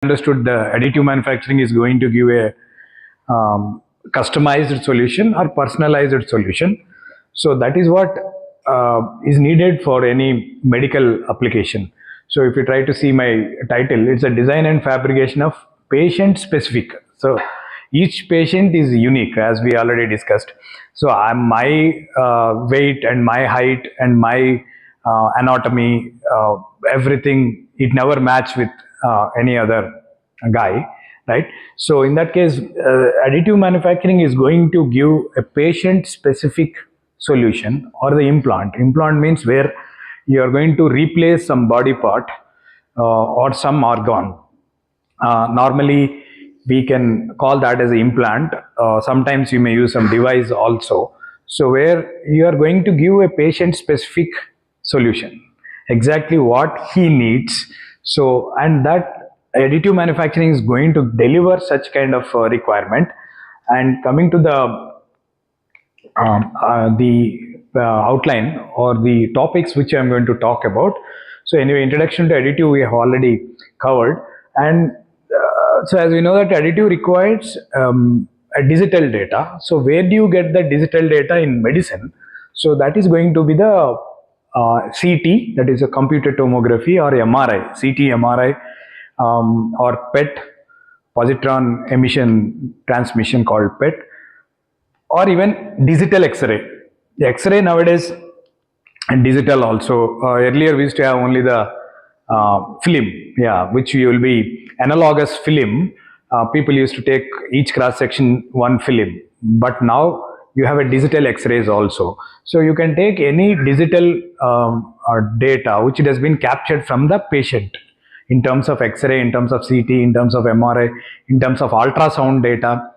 understood the additive manufacturing is going to give a customized solution or personalized solution. So that is what is needed for any medical application. So if you try to see my title, it's a design and fabrication of patient specific. So each patient is unique, as we already discussed. So my weight and my height and my anatomy, everything, it never match with any other guy, right? So in that case, additive manufacturing is going to give a patient specific solution, or the implant means where you are going to replace some body part or some organ. Normally we can call that as an implant. Sometimes you may use some device also. So where you are going to give a patient specific solution, exactly what he needs. So, and that additive manufacturing is going to deliver such kind of requirement. And coming to the outline or the topics which I'm going to talk about. So anyway, introduction to additive we have already covered. And so as we know that additive requires a digital data. So where do you get the digital data in medicine? So that is going to be the CT, that is a computer tomography, or MRI, CT, MRI, or PET, positron emission transmission called PET, or even digital X-ray. The X-ray nowadays and digital also. Earlier we used to have only the film, which will be analogous film. People used to take each cross section one film, but now you have a digital X-rays also. So you can take any digital data which has been captured from the patient in terms of X-ray, in terms of CT, in terms of MRI, in terms of ultrasound data,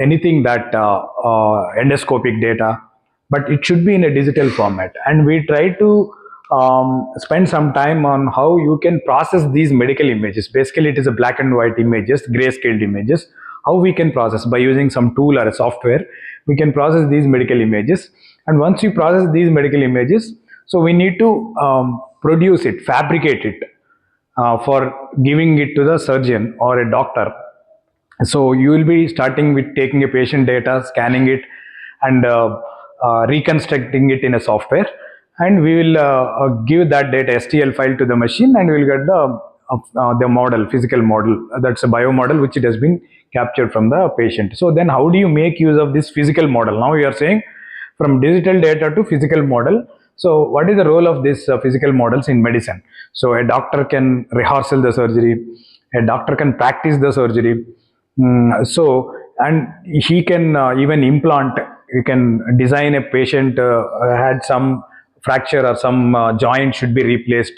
anything that endoscopic data, but it should be in a digital format. And we try to spend some time on how you can process these medical images. Basically, it is a black and white images, grayscale images. How we can process by using some tool or a software, we can process these medical images. And once you process these medical images, so we need to produce it, fabricate it for giving it to the surgeon or a doctor. So you will be starting with taking a patient data, scanning it, and reconstructing it in a software, and we will give that data STL file to the machine, and we will get the model, physical model, that's a bio model which it has been captured from the patient. So then how do you make use of this physical model? Now we are saying from digital data to physical model. So what is the role of these physical models in medicine? So a doctor can rehearsal the surgery, a doctor can practice the surgery, and he can even implant. You can design a patient had some fracture or some joint should be replaced.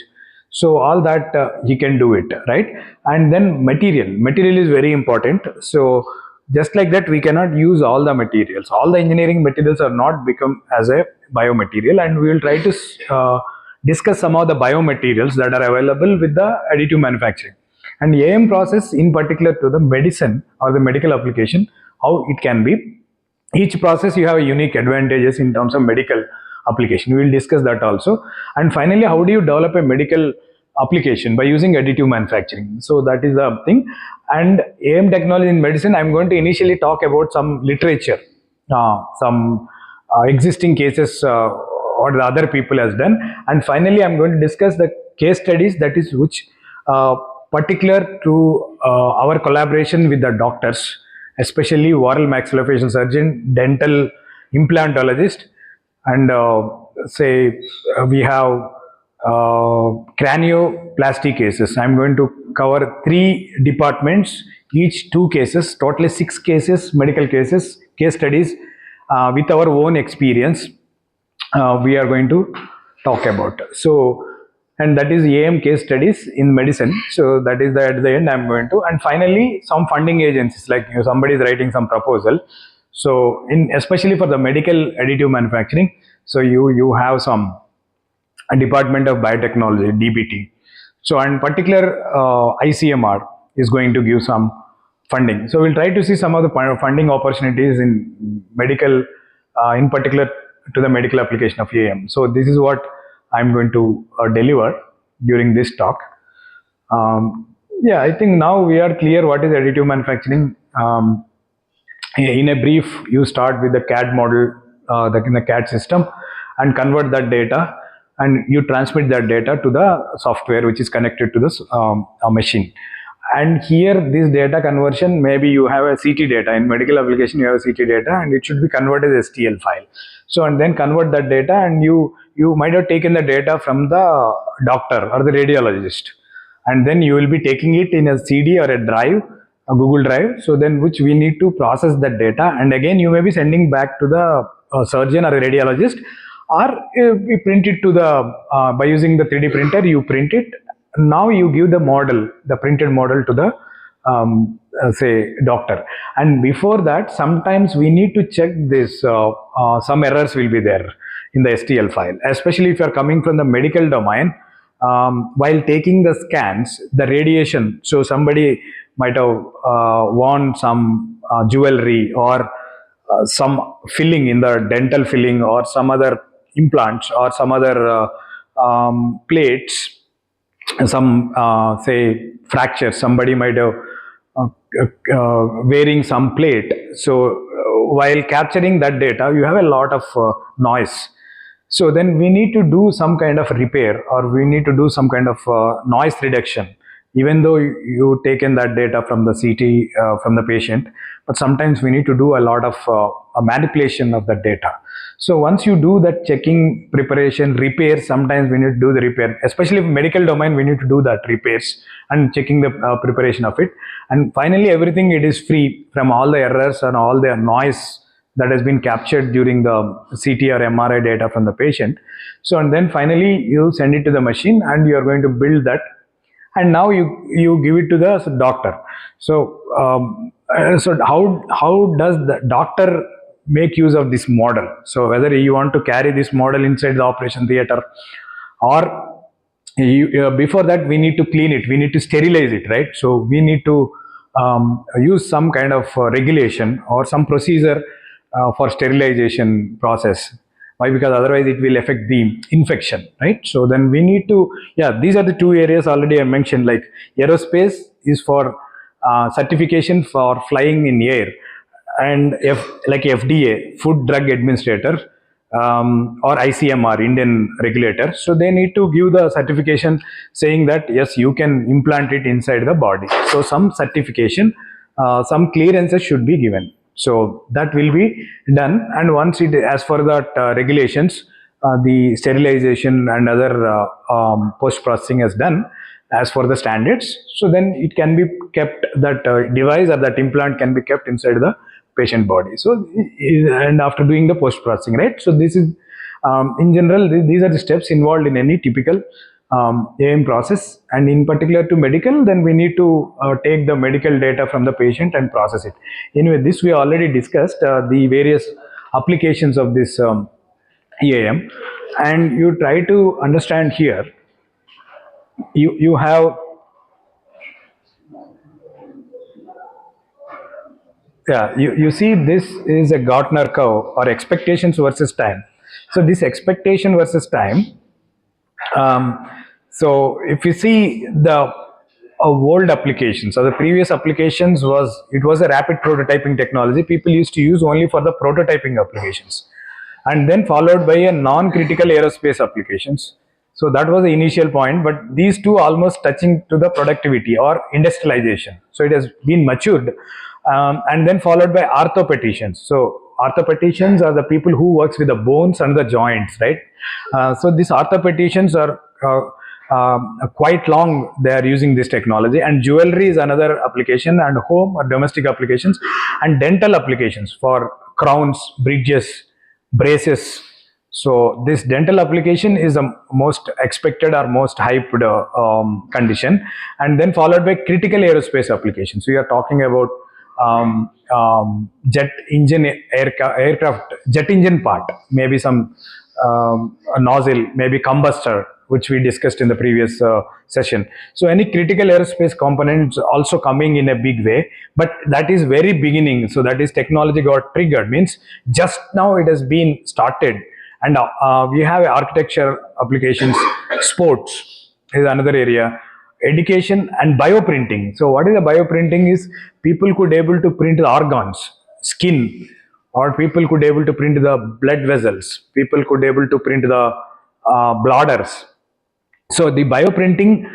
So all that he can do it, right? And then material is very important. So just like that, we cannot use all the materials. All the engineering materials are not become as a biomaterial, and we will try to discuss some of the biomaterials that are available with the additive manufacturing. And AM process in particular to the medicine or the medical application, how it can be. Each process you have a unique advantages in terms of medical application. We will discuss that also. And finally, how do you develop a medical application? By using additive manufacturing. So that is the thing. And AM technology in medicine, I'm going to initially talk about some literature, some existing cases what the other people has done. And finally, I'm going to discuss the case studies, that is which particular to our collaboration with the doctors, especially oral maxillofacial surgeon, dental implantologist, and we have cranioplasty cases. I'm going to cover 3 departments, each 2 cases, totally 6 cases, medical cases, case studies with our own experience we are going to talk about. So, and that is AM case studies in medicine. So that is at the end I'm going to. And finally, some funding agencies, like somebody is writing some proposal. So especially for the medical additive manufacturing, so you have some Department of Biotechnology, DBT. So and particular ICMR is going to give some funding. So we'll try to see some of the funding opportunities in medical, in particular to the medical application of AM. So this is what I'm going to deliver during this talk. Yeah, I think now we are clear what is additive manufacturing. In a brief, you start with the CAD model, in the CAD system, and convert that data, and you transmit that data to the software which is connected to this a machine. And here, this data conversion, maybe you have a CT data. In medical application, you have a CT data, and it should be converted as STL file. So, and then convert that data, and you might have taken the data from the doctor or the radiologist, and then you will be taking it in a CD or a drive, a Google Drive. So then, which we need to process that data, and again you may be sending back to the surgeon or a radiologist, or we print it to the by using the 3D printer. You print it. Now you give the model, the printed model, to the say doctor. And before that, sometimes we need to check this. Some errors will be there in the STL file, especially if you are coming from the medical domain. While taking the scans, the radiation, so somebody might have worn some jewelry, or some filling in the dental filling, or some other implants, or some other plates, some say fracture, somebody might have wearing some plate. So while capturing that data, you have a lot of noise. So then we need to do some kind of repair, or we need to do some kind of noise reduction, even though you taken that data from the CT, from the patient. But sometimes we need to do a lot of a manipulation of the data. So once you do that checking, preparation, repair, sometimes we need to do the repair, especially in medical domain, we need to do that repairs and checking the preparation of it. And finally, everything, it is free from all the errors and all the noise that has been captured during the CT or MRI data from the patient. So, and then finally you send it to the machine, and you are going to build that, and now you give it to the doctor. So so how does the doctor make use of this model? So whether you want to carry this model inside the operation theater, or before that we need to clean it, we need to sterilize it, right? So we need to use some kind of regulation or some procedure for sterilization process. Why? Because otherwise it will affect the infection, right? So then we need to, yeah, these are the two areas already I mentioned. Like aerospace is for certification for flying in air, and like FDA, Food Drug Administrator, or ICMR, Indian regulator. So they need to give the certification saying that yes, you can implant it inside the body. So some certification, some clearances should be given. So that will be done, and once it, as for that regulations, the sterilization and other post processing is done as for the standards. So then it can be kept, that device or that implant can be kept inside the patient body. So and after doing the post processing, right? So this is in general, these are the steps involved in any typical AM process. And in particular to medical, then we need to take the medical data from the patient and process it. Anyway, this we already discussed the various applications of this EAM, and you try to understand here. You have, yeah, you see, this is a Gartner curve, or expectations versus time. So this expectation versus time, so if you see the old applications or the previous applications, it was a rapid prototyping technology people used to use only for the prototyping applications, and then followed by a non-critical aerospace applications. So that was the initial point, but these two almost touching to the productivity or industrialization. So it has been matured, and then followed by orthopedicians. So orthopedicians are the people who works with the bones and the joints, right? So these orthopedicians are quite long they are using this technology, and jewelry is another application, and home or domestic applications, and dental applications for crowns, bridges, braces. So this dental application is the most expected or most hyped condition, and then followed by critical aerospace applications. So we are talking about jet engine, aircraft jet engine part, maybe some nozzle, maybe combustor, which we discussed in the previous session. So any critical aerospace components also coming in a big way, but that is very beginning. So that is technology got triggered, means just now it has been started. And we have architecture applications, sports is another area, education and bioprinting. So what is the bioprinting is people could able to print the organs, skin, or people could able to print the blood vessels, people could able to print the bladders. So the bioprinting,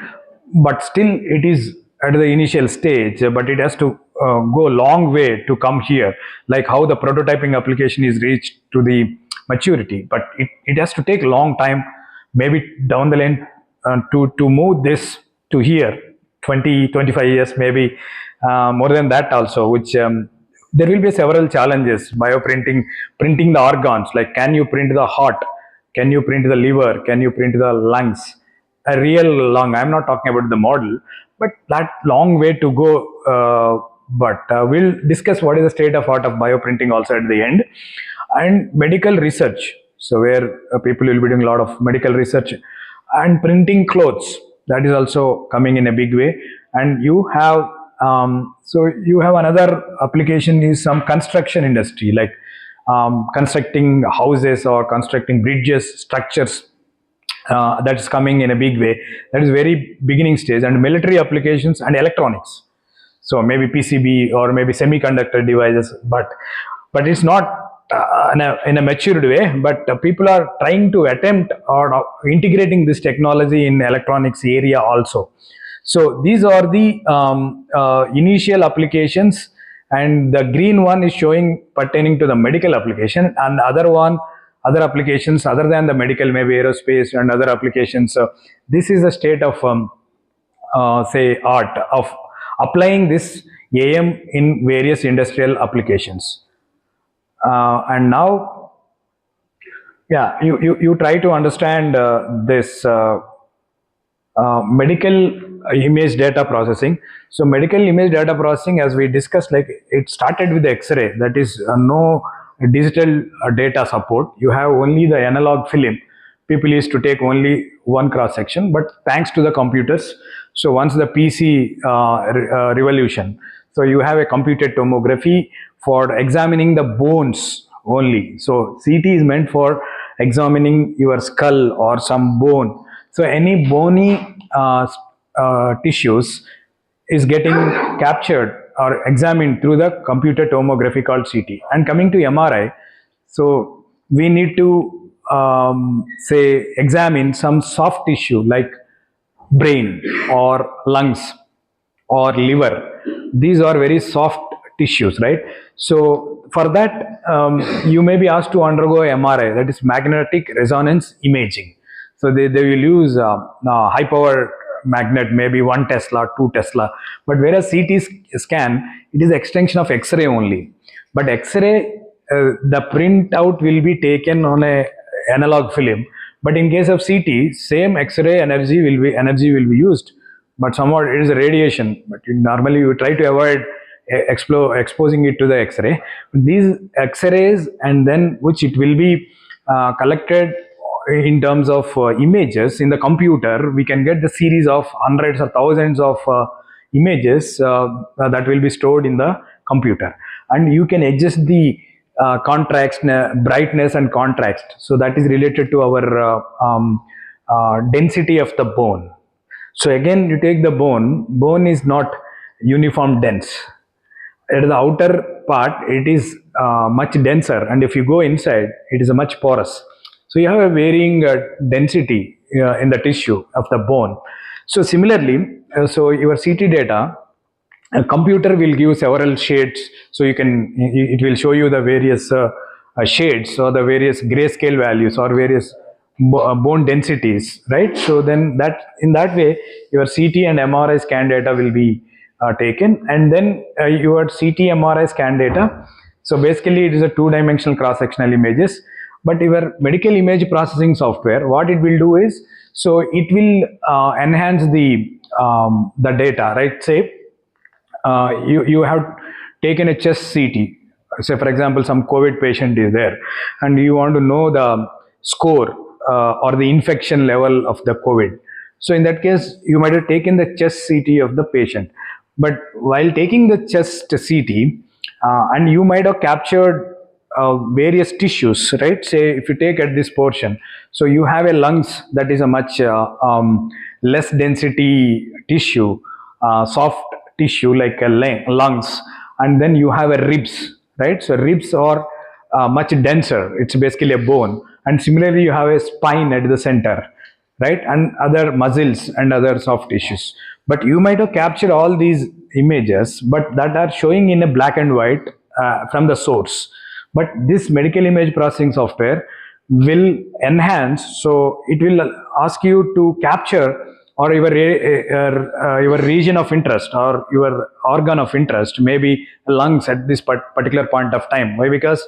but still it is at the initial stage, but it has to go a long way to come here, like how the prototyping application is reached to the maturity, but it has to take a long time, maybe down the line, to move this to here, 20-25 years, maybe more than that also, which there will be several challenges. Bioprinting, printing the organs, like can you print the heart, can you print the liver, can you print the lungs, a real long, I'm not talking about the model, but that long way to go. But we'll discuss what is the state of art of bioprinting also at the end. And medical research, so where people will be doing a lot of medical research, and printing clothes, that is also coming in a big way. And you have so you have another application is some construction industry, like constructing houses or constructing bridges, structures, that is coming in a big way. That is very beginning stage. And military applications and electronics, so maybe PCB or maybe semiconductor devices, but it's not in a matured way, but people are trying to attempt or integrating this technology in electronics area also. So these are the initial applications, and the green one is showing pertaining to the medical application, and other applications other than the medical, maybe aerospace and other applications. So this is the state of say art of applying this AM in various industrial applications. And now, yeah, you try to understand this medical image data processing. So medical image data processing, as we discussed, like it started with the X-ray, that is no digital data support. You have only the analog film. People used to take only one cross section, but thanks to the computers, so once the PC revolution, so you have a computed tomography for examining the bones only. So CT is meant for examining your skull or some bone. So any bony tissues is getting captured or examined through the computer tomography called CT. And coming to MRI, so we need to say examine some soft tissue like brain or lungs or liver. These are very soft tissues, right? So for that, you may be asked to undergo MRI, that is magnetic resonance imaging. So they will use high power magnet, maybe 1 Tesla, 2 Tesla. But whereas CT scan, it is extension of X-ray only. But X-ray, the printout will be taken on a analog film. But in case of CT, same X-ray energy will be used. But somewhat it is a radiation. But normally you try to avoid exposing it to the X-ray. These X-rays, and then which it will be collected in terms of images in the computer, we can get the series of hundreds or thousands of images that will be stored in the computer, and you can adjust the contrast, brightness and contrast. So that is related to our density of the bone. So again, you take the bone is not uniform dense. At the outer part, it is much denser, and if you go inside, it is a much porous. So you have a varying density in the tissue of the bone. So similarly, so your CT data, a computer will give several shades. So it will show you the various shades or the various grayscale values or various bone densities, right? So then in that way, your CT and MRI scan data will be taken, and then your CT MRI scan data. So basically, it is a two-dimensional cross-sectional images. But your medical image processing software, what it will do is, so it will enhance the data, right? Say you have taken a chest CT. Say for example, some COVID patient is there, and you want to know the score or the infection level of the COVID. So in that case, you might have taken the chest CT of the patient. But while taking the chest CT, and you might have captured various tissues, right? Say if you take at this portion, so you have a lungs that is a much less density tissue, soft tissue like lungs, and then you have a ribs, right? So ribs are much denser. It's basically a bone, and similarly you have a spine at the center, right? And other muscles and other soft tissues. But you might have captured all these images, but that are showing in a black and white from the source. But this medical image processing software will enhance, so it will ask you to capture or your region of interest or your organ of interest, maybe lungs at this particular point of time. Why? Because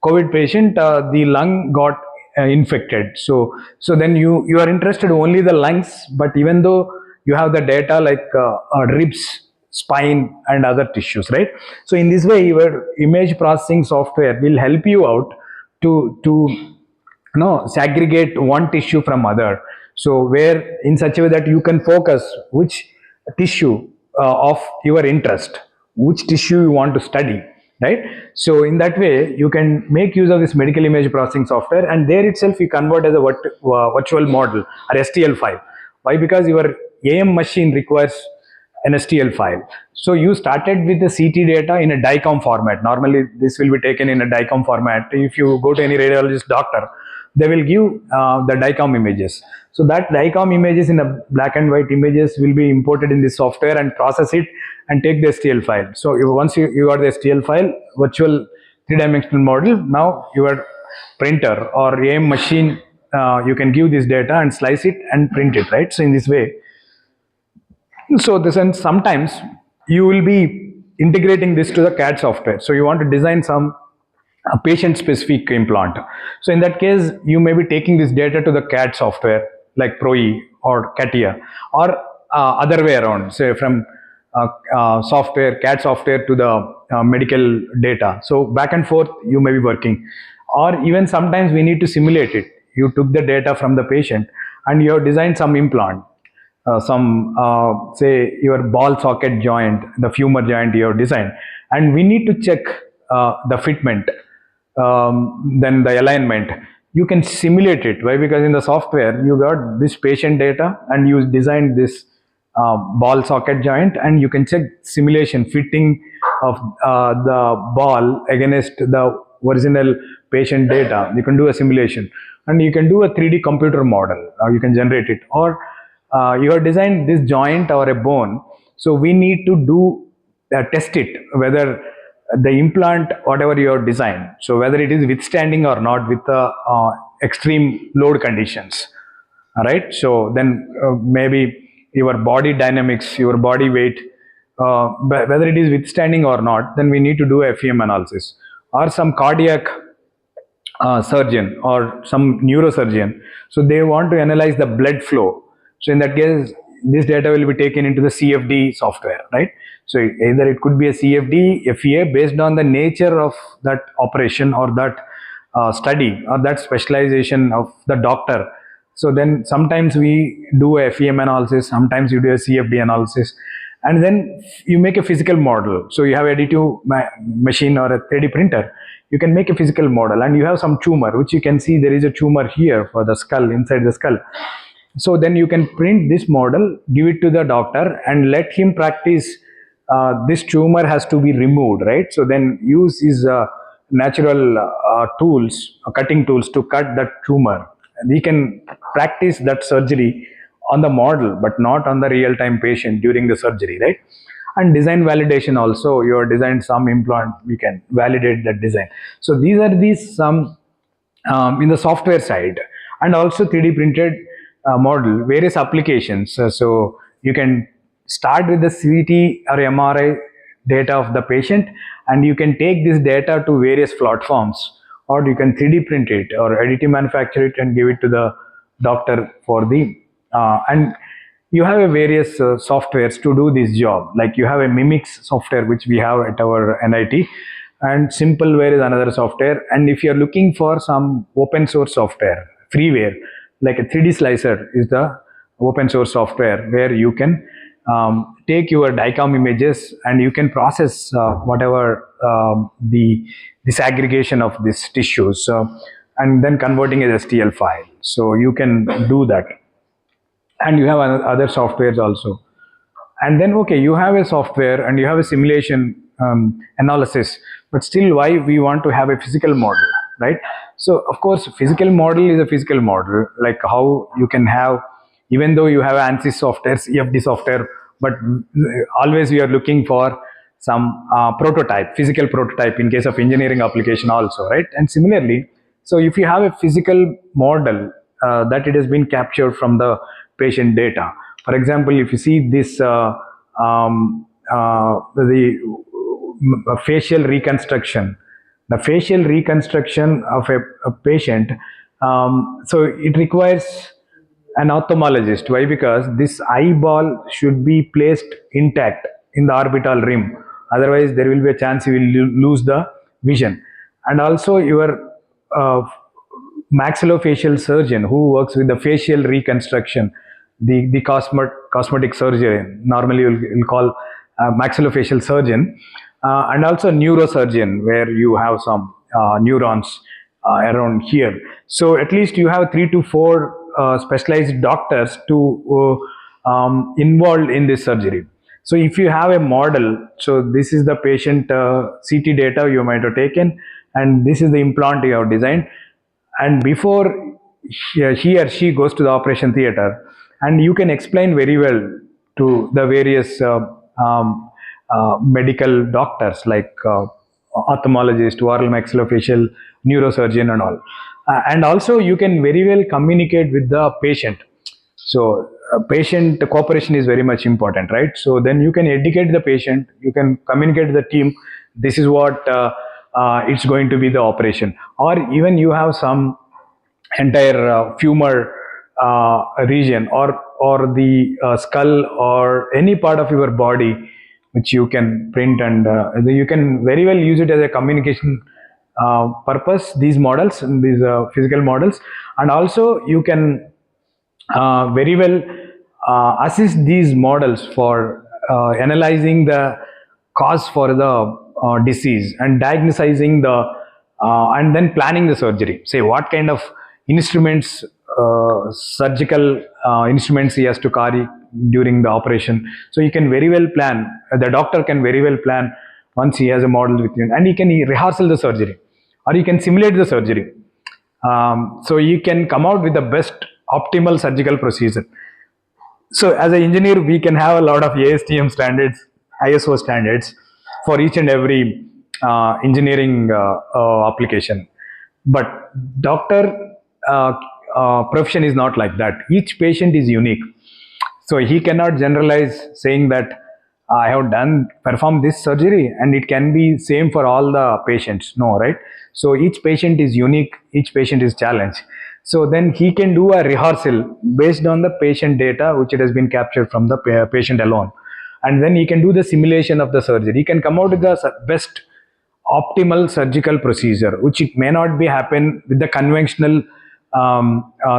COVID patient, the lung got infected. So then you are interested only the lungs, but even though you have the data like ribs, spine, and other tissues, right? So in this way, your image processing software will help you out to segregate one tissue from other. So where in such a way that you can focus which tissue of your interest, which tissue you want to study, right? So in that way you can make use of this medical image processing software, and there itself you convert as a virtual model or STL file. Why? Because your AM machine requires an STL file. So you started with the CT data in a DICOM format. Normally this will be taken in a DICOM format. If you go to any radiologist doctor, they will give the DICOM images. So that DICOM images in a black and white images will be imported in this software and process it and take the STL file. So once you got the STL file, virtual three-dimensional model, now your printer or AM machine, you can give this data and slice it and print it, right? So in this way. So this, and sometimes you will be integrating this to the CAD software. So you want to design some a patient specific implant. So in that case, you may be taking this data to the CAD software like ProE or CATIA, or other way around, say from software, CAD software to the medical data. So back and forth you may be working, or even sometimes we need to simulate it. You took the data from the patient and you have designed some implant, say your ball socket joint, the femur joint you have designed, and we need to check the fitment, then the alignment. You can simulate it. Why? Because in the software you got this patient data and you designed this ball socket joint, and you can check simulation fitting of the ball against the original patient data. You can do a simulation, and you can do a 3D computer model. You can generate it, or you have designed this joint or a bone. So we need to do test it whether the implant, whatever you have designed, so whether it is withstanding or not with the extreme load conditions. All right. So then maybe your body dynamics, your body weight, whether it is withstanding or not, then we need to do a FEM analysis. Or some cardiac surgeon or some neurosurgeon, so they want to analyze the blood flow. So in that case, this data will be taken into the CFD software, right? So either it could be a CFD, FEA, based on the nature of that operation or that study or that specialization of the doctor. So then sometimes we do a FEM analysis, sometimes you do a CFD analysis, and then you make a physical model. So you have additive machine or a 3D printer, you can make a physical model, and you have some tumor, which you can see there is a tumor here for the skull, inside the skull. So then you can print this model, give it to the doctor, and let him practice. This tumor has to be removed, right? So then use his natural tools, cutting tools, to cut that tumor. We can practice that surgery on the model, but not on the real-time patient during the surgery, right? And design validation also. You have designed some implant, we can validate that design. So these are some in the software side, and also 3D printed model, various applications. So you can start with the CT or MRI data of the patient, and you can take this data to various platforms, or you can 3D print it or additive manufacture it and give it to the doctor for the and you have a various softwares to do this job. Like you have a Mimics software which we have at our NIT, and Simpleware is another software. And if you are looking for some open source software, freeware, like a 3D slicer is the open source software where you can take your DICOM images and you can process whatever the disaggregation of these tissues and then converting as STL file. So you can do that. and you have other softwares also. And then okay, you have a software and you have a simulation analysis, but still why we want to have a physical model, right? So of course physical model is a physical model, like how you can have, even though you have ANSYS software, CFD software, but always we are looking for some prototype, physical prototype in case of engineering application also, right? And similarly, so if you have a physical model that it has been captured from the patient data, for example, if you see this the facial reconstruction, the facial reconstruction of a patient, so it requires an ophthalmologist. Why? Because this eyeball should be placed intact in the orbital rim. Otherwise, there will be a chance you will lose the vision. And also, your maxillofacial surgeon who works with the facial reconstruction, the cosmetic surgeon, normally you'll call maxillofacial surgeon, and also neurosurgeon, where you have some neurons around here. So at least you have 3 to 4 specialized doctors to involved in this surgery. So if you have a model, so this is the patient CT data you might have taken, and this is the implant you have designed, and before he or she goes to the operation theater, and you can explain very well to the various medical doctors like ophthalmologist, oral maxillofacial, neurosurgeon and all. And also you can very well communicate with the patient. So patient cooperation is very much important, right? So then you can educate the patient, you can communicate to the team, this is what it's going to be the operation. Or even you have some entire femur region, or the skull, or any part of your body which you can print, and you can very well use it as a communication purpose, these models, these physical models. And also you can very well assist these models for analyzing the cause for the disease, and diagnosing the and then planning the surgery. Say what kind of instruments, surgical instruments he has to carry during the operation. So you can very well plan, the doctor can very well plan once he has a model with him, and he can rehearsal the surgery, or you can simulate the surgery. So you can come out with the best optimal surgical procedure. So as an engineer, we can have a lot of ASTM standards, ISO standards for each and every engineering application. But doctor profession is not like that. Each patient is unique. So he cannot generalize saying that I have performed this surgery and it can be same for all the patients. No, right? So each patient is unique, each patient is challenged. So then he can do a rehearsal based on the patient data which it has been captured from the patient alone. And then he can do the simulation of the surgery. He can come out with the best optimal surgical procedure, which it may not be happen with the conventional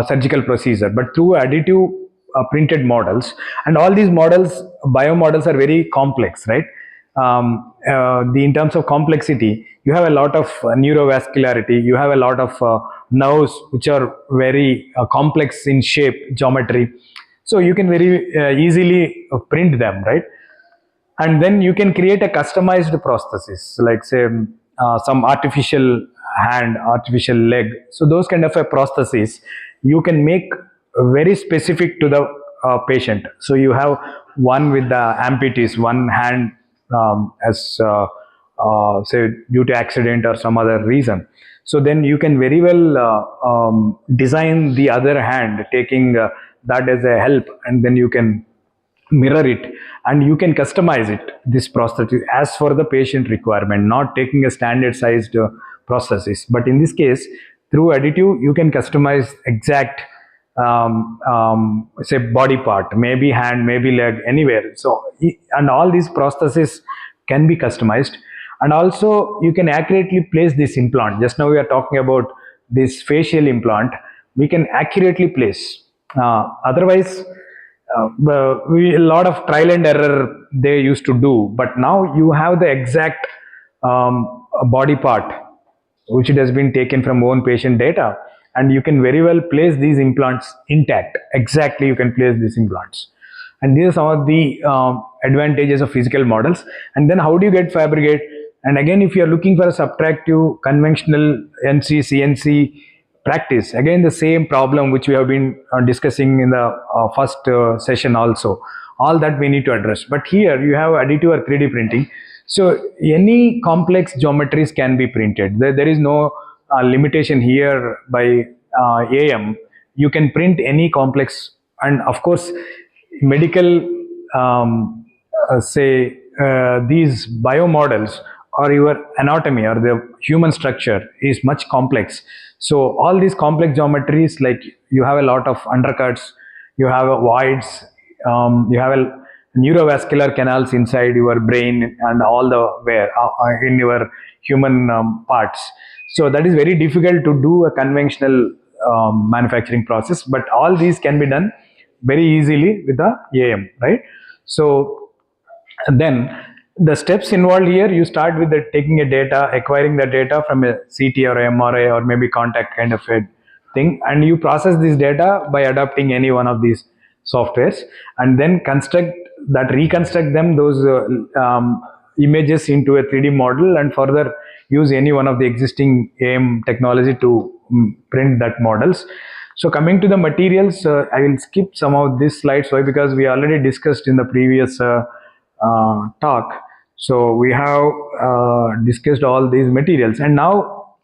surgical procedure, but through additive printed models. And all these models, biomodels, are very complex, right? In terms of complexity, you have a lot of neurovascularity, you have a lot of nerves which are very complex in shape, geometry. So you can very easily print them, right? And then you can create a customized prosthesis, like say some artificial hand, artificial leg. So those kind of a prosthesis you can make very specific to the patient. So you have one with the amputees, one hand as say due to accident or some other reason. So then you can very well design the other hand, taking that as a help, and then you can mirror it, and you can customize it, this prosthesis, as for the patient requirement, not taking a standard sized prosthesis. But in this case, through additive, you can customize exact say body part, maybe hand, maybe leg, anywhere. So and all these prostheses can be customized. And also you can accurately place this implant. Just now we are talking about this facial implant, we can accurately place. Otherwise a lot of trial and error they used to do, but now you have the exact body part which it has been taken from own patient data, and you can very well place these implants intact. Exactly, you can place these implants. And these are some of the advantages of physical models. And then how do you get fabricate? And again, if you are looking for a subtractive conventional NC CNC practice, again the same problem which we have been discussing in the first session also, all that we need to address. But here you have additive or 3D printing, so any complex geometries can be printed. There is no limitation here by AM. You can print any complex, and of course medical say these biomodels or your anatomy or the human structure is much complex. So all these complex geometries, like you have a lot of undercuts, you have voids, you have a neurovascular canals inside your brain and all the where in your human parts. So that is very difficult to do a conventional manufacturing process, but all these can be done very easily with the AM, right? So then the steps involved here, you start with the taking a data, acquiring the data from a CT or MRI or maybe contact kind of a thing, and you process this data by adopting any one of these softwares, and then reconstruct them, those images into a 3D model, and further use any one of the existing AM technology to print that models. So coming to the materials, I will skip some of these slides. Why? Because we already discussed in the previous talk. So we have discussed all these materials, and now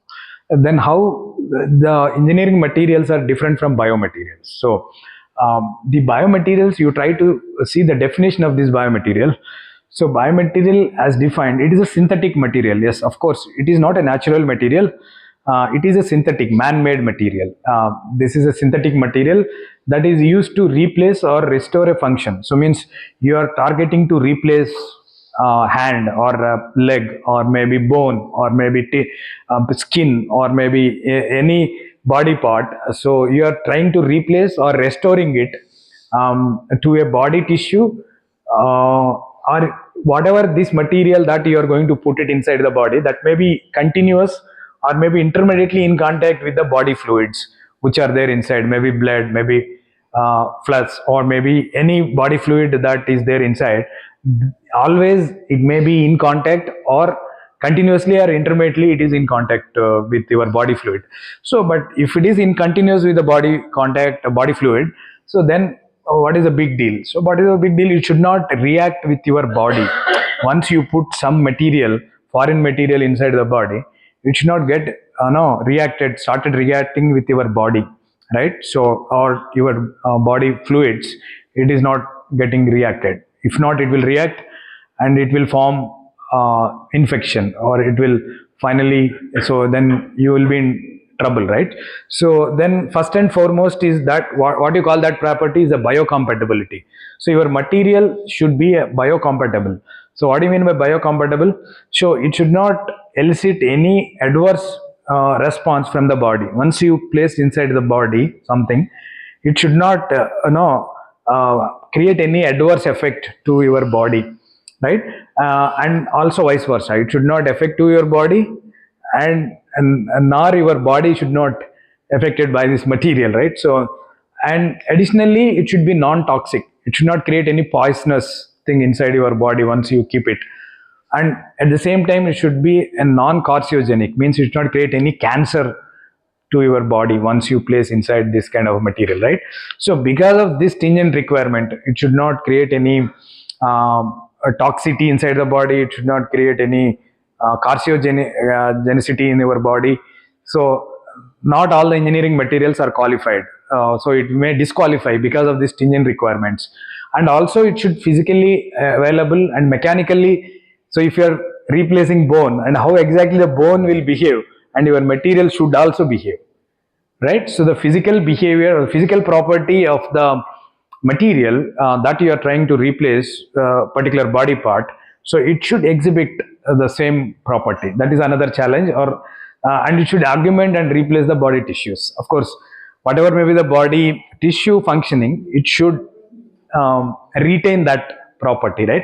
then how the engineering materials are different from biomaterials. So the biomaterials, you try to see the definition of this biomaterial. So biomaterial as defined, it is a synthetic material. Yes, of course, it is not a natural material. It is a synthetic, man-made material. This is a synthetic material that is used to replace or restore a function. So means you are targeting to replace hand or leg or maybe bone or maybe skin or maybe any body part. So you are trying to replace or restoring it to a body tissue or whatever this material that you are going to put it inside the body, that may be continuous or maybe intermediately in contact with the body fluids which are there inside, maybe blood, maybe flush, or maybe any body fluid that is there inside. Always it may be in contact, or continuously or intermittently it is in contact with your body fluid. So but if it is in continuous with the body contact, body fluid, so then what is the big deal? So what is the big deal? It should not react with your body. Once you put some material, foreign material inside the body, it should not get started reacting with your body, right? So or your body fluids, it is not getting reacted. If not, it will react and it will form infection, or it will finally, so then you will be in trouble, right? So then first and foremost is that what you call that property is a biocompatibility. So your material should be biocompatible. So what do you mean by biocompatible? So it should not elicit any adverse response from the body. Once you place inside the body something, it should not create any adverse effect to your body, right? And also vice versa, it should not affect to your body, and nor your body should not affected by this material, right? So and additionally it should be non-toxic. It should not create any poisonous thing inside your body once you keep it. And at the same time it should be a non-carcinogenic, means it should not create any cancer to your body once you place inside this kind of material, right? So because of this stringent requirement, it should not create any toxicity inside the body. It should not create any carcinogenicity in your body. So not all the engineering materials are qualified. So it may disqualify because of these stringent requirements. And also it should physically available and mechanically. So if you are replacing bone, and how exactly the bone will behave, and your material should also behave, right? So the physical behavior or physical property of the material that you are trying to replace particular body part, so it should exhibit the same property. That is another challenge. Or and it should augment and replace the body tissues. Of course, whatever may be the body tissue functioning, it should retain that property, right?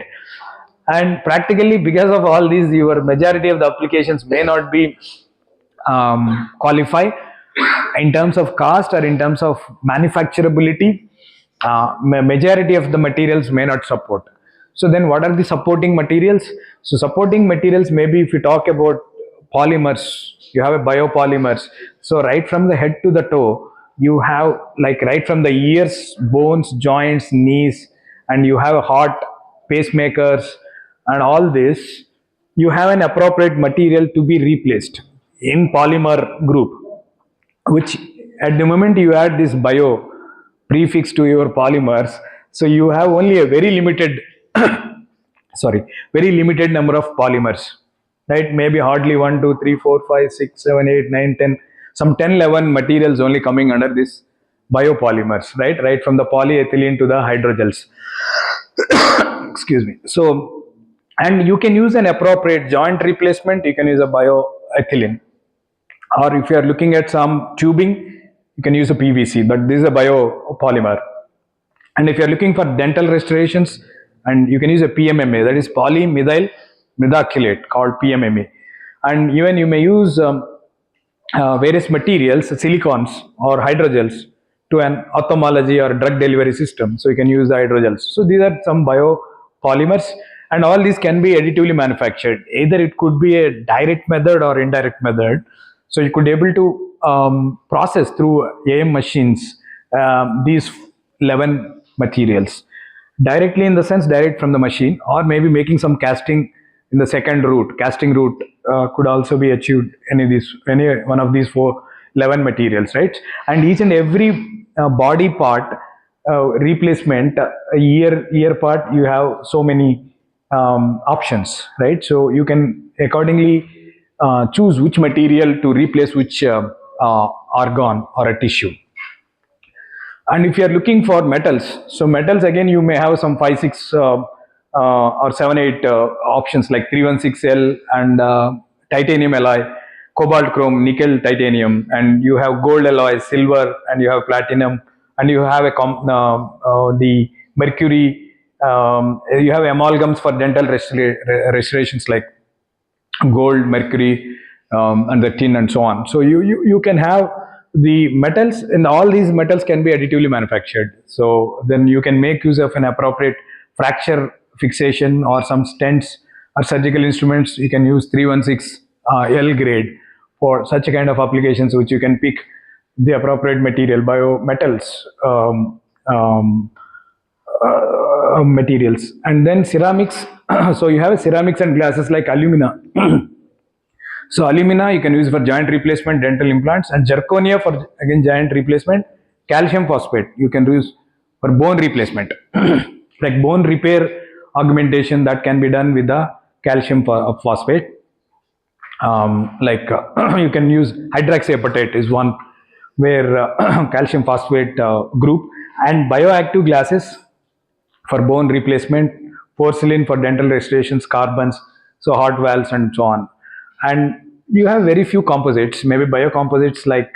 And practically because of all these, your majority of the applications may not be qualify. in terms of cost or in terms of manufacturability, majority of the materials may not support. So then what are the supporting materials? So supporting materials, maybe if you talk about polymers, you have a biopolymers. So right from the head to the toe, you have like right from the ears, bones, joints, knees, and you have a heart, pacemakers, and all this, you have an appropriate material to be replaced in polymer group, which at the moment you add this bio prefix to your polymers, so you have only a very limited sorry, very limited number of polymers, right? Maybe hardly 1 2 3 4 5 6 7 8 9 10, some 10 11 materials only coming under this biopolymers, right from the polyethylene to the hydrogels. Excuse me. So, and you can use an appropriate joint replacement, you can use a bioethylene, or if you are looking at some tubing, you can use a PVC, but this is a biopolymer. And if you are looking for dental restorations, and you can use a PMMA, that is polymethyl methoxylate, called PMMA. And even you may use various materials, silicons or hydrogels, to an ophthalmology or drug delivery system. So you can use the hydrogels. So these are some biopolymers, and all these can be additively manufactured. Either it could be a direct method or indirect method. So you could able to process through AM machines these 11 materials directly, in the sense direct from the machine, or maybe making some casting in the second route. Casting route could also be achieved any one of these 11 materials, right? And each and every body part replacement, ear part, you have so many options, right? So you can accordingly choose which material to replace which organ or a tissue. And if you are looking for metals, so metals again, you may have some 5 6 or 7 8 options, like 316L and titanium alloy, cobalt chrome, nickel titanium, and you have gold alloy, silver, and you have platinum, and you have the mercury. You have amalgams for dental restorations like gold, mercury, and the tin, and so on. So you can have the metals, and all these metals can be additively manufactured. So then you can make use of an appropriate fracture fixation or some stents or surgical instruments. You can use 316L grade for such a kind of applications, which you can pick the appropriate material, biometals, materials. And then ceramics. So you have ceramics and glasses like alumina. So alumina you can use for joint replacement, dental implants, and zirconia for again joint replacement. Calcium phosphate you can use for bone replacement, like bone repair augmentation, that can be done with the calcium phosphate. You can use hydroxyapatite is one, where calcium phosphate group, and bioactive glasses for bone replacement, porcelain for dental restorations, carbons, so hot valves and so on. And you have very few composites, maybe biocomposites like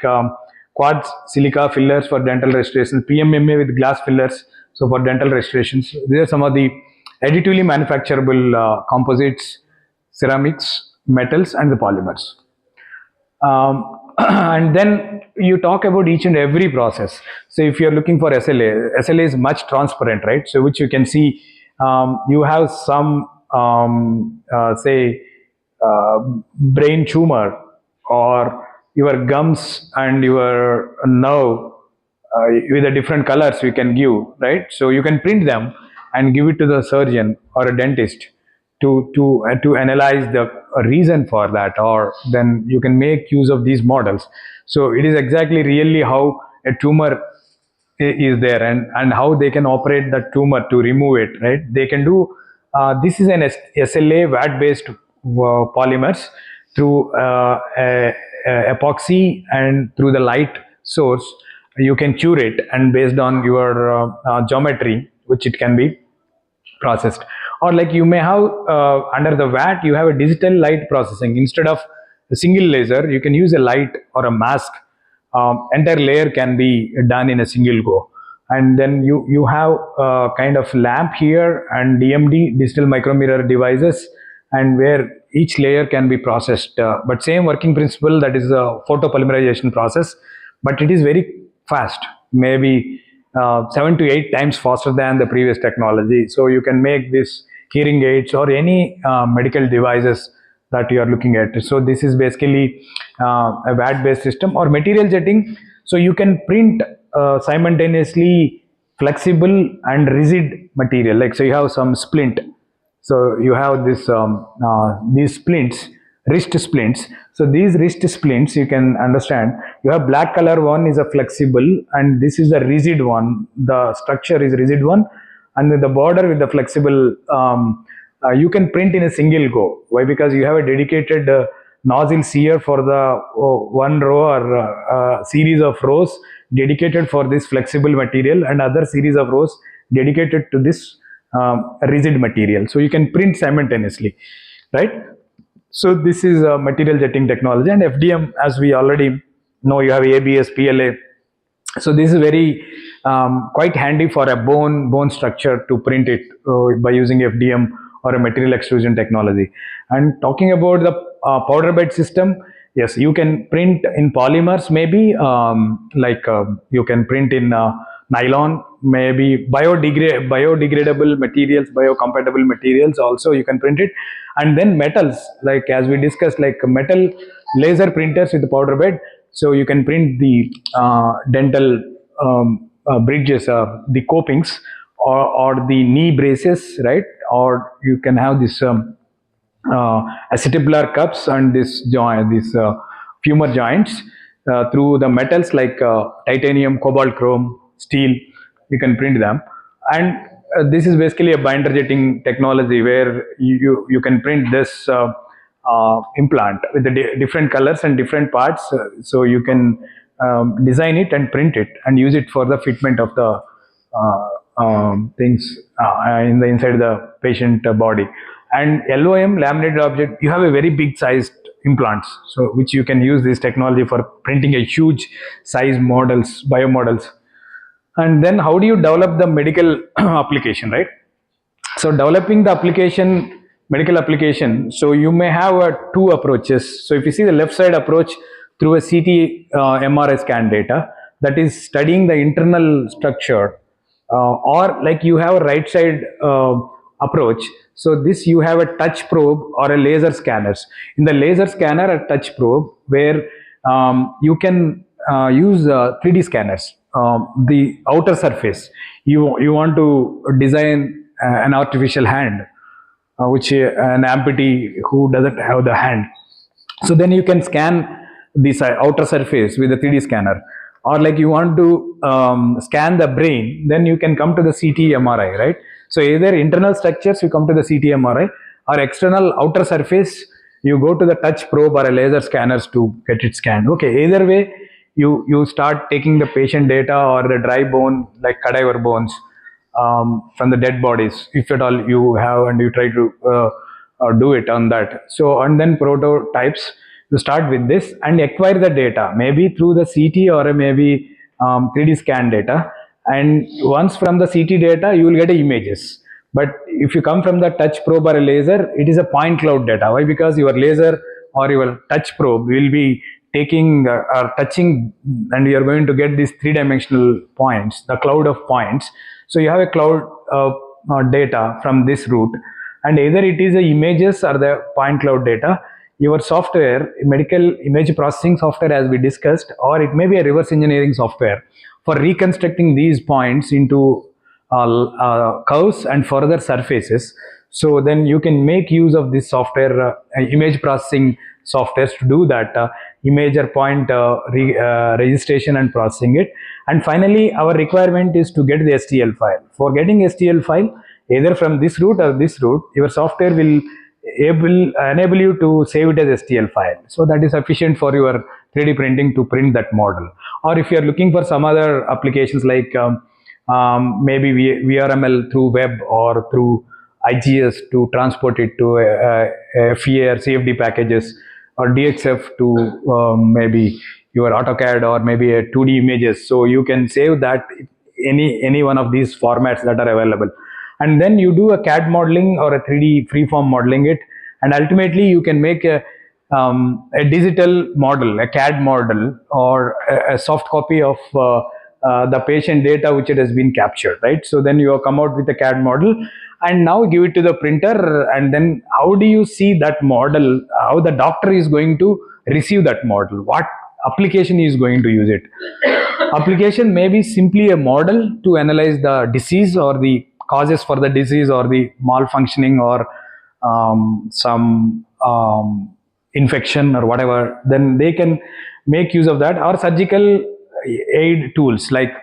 quartz silica fillers for dental restoration, PMMA with glass fillers, so for dental restorations. These are some of the additively manufacturable composites, ceramics, metals, and the polymers. And then you talk about each and every process. So if you're looking for SLA is much transparent, right? So which you can see, you have some say brain tumor, or your gums and your nerve with the different colors you can give, right? So you can print them and give it to the surgeon or a dentist to analyze the reason for that, or then you can make use of these models. So it is exactly really how a tumor is there, and how they can operate the tumor to remove it, right? They can do this is an SLA VAT based polymers through epoxy, and through the light source you can cure it, and based on your geometry which it can be processed. Or like you may have under the VAT you have a digital light processing. Instead of a single laser, you can use a light or a mask. Entire layer can be done in a single go. And then you have kind of lamp here, and DMD, digital micromirror devices, and where each layer can be processed. But same working principle, that is the photopolymerization process, but it is very fast, maybe 7 to 8 times faster than the previous technology. So you can make this hearing aids or any medical devices that you are looking at. So this is basically a VAT based system or material jetting. So you can print simultaneously flexible and rigid material. Like, so you have some splint, so you have this these splints, wrist splints. So these wrist splints, you can understand, you have black color one is a flexible, and this is a rigid one. The structure is rigid one, and with the border with the flexible, you can print in a single go. Why? Because you have a dedicated nozzle sear for the one row or series of rows dedicated for this flexible material, and other series of rows dedicated to this rigid material. So you can print simultaneously, right? So this is a material jetting technology. And FDM, as we already know, you have ABS, PLA. So this is very quite handy for a bone structure to print it by using FDM or a material extrusion technology. And talking about the powder bed system, yes, you can print in polymers, maybe you can print in nylon, maybe biodegradable materials, biocompatible materials also you can print it. And then metals, like as we discussed, like metal laser printers with the powder bed. So you can print the dental bridges, the copings, or the knee braces, right? Or you can have this acetabular cups and this joint, this femur joints through the metals like titanium, cobalt, chrome, steel. You can print them, and this is basically a binder jetting technology where you can print this implant with the different colors and different parts. So you can design it and print it and use it for the fitment of the things in the inside the patient body. And LOM, laminated object, you have a very big sized implants, so which you can use this technology for printing a huge size models, biomodels. And then how do you develop the medical application, right? So developing the application, medical application, so you may have two approaches. So if you see the left side approach through a CT MRI scan data, that is studying the internal structure, or like you have a right side approach. So this, you have a touch probe or a laser scanners. In the laser scanner, a touch probe where you can use 3D scanners. The outer surface, you want to design an artificial hand, which an amputee who doesn't have the hand. So then you can scan this outer surface with a 3D scanner. Or like you want to scan the brain, then you can come to the CT MRI, right? So either internal structures, you come to the CT MRI, or external outer surface, you go to the touch probe or a laser scanners to get it scanned. Okay, either way, you start taking the patient data or the dry bone, like cadaver bones, from the dead bodies, if at all you have, and you try to do it on that. So, and then prototypes, you start with this and acquire the data, maybe through the CT or maybe 3D scan data. And once from the CT data, you will get images. But if you come from the touch probe or a laser, it is a point cloud data. Why? Because your laser or your touch probe will be taking or touching, and you are going to get these three-dimensional points, the cloud of points. So you have a cloud of data from this route, and either it is the images or the point cloud data. Your software, medical image processing software, as we discussed, or it may be a reverse engineering software for reconstructing these points into curves and further surfaces. So then you can make use of this software, image processing softwares, to do that image or point registration and processing it. And finally, our requirement is to get the STL file. For getting STL file, either from this route or this route, your software will enable you to save it as STL file. So that is sufficient for your 3D printing to print that model. Or if you are looking for some other applications like maybe VRML through web or through IGS to transport it to FEA or CFD packages, or DXF to maybe your AutoCAD or maybe a 2D images. So you can save that any one of these formats that are available. And then you do a CAD modeling or a 3D freeform modeling it, and ultimately you can make a digital model, a CAD model, or a soft copy of the patient data which it has been captured, right? So then you have come out with a CAD model and now give it to the printer, and then how do you see that model, how the doctor is going to receive that model, what application he is going to use it. Application may be simply a model to analyze the disease or the causes for the disease or the malfunctioning or some infection or whatever. Then they can make use of that, or surgical aid tools like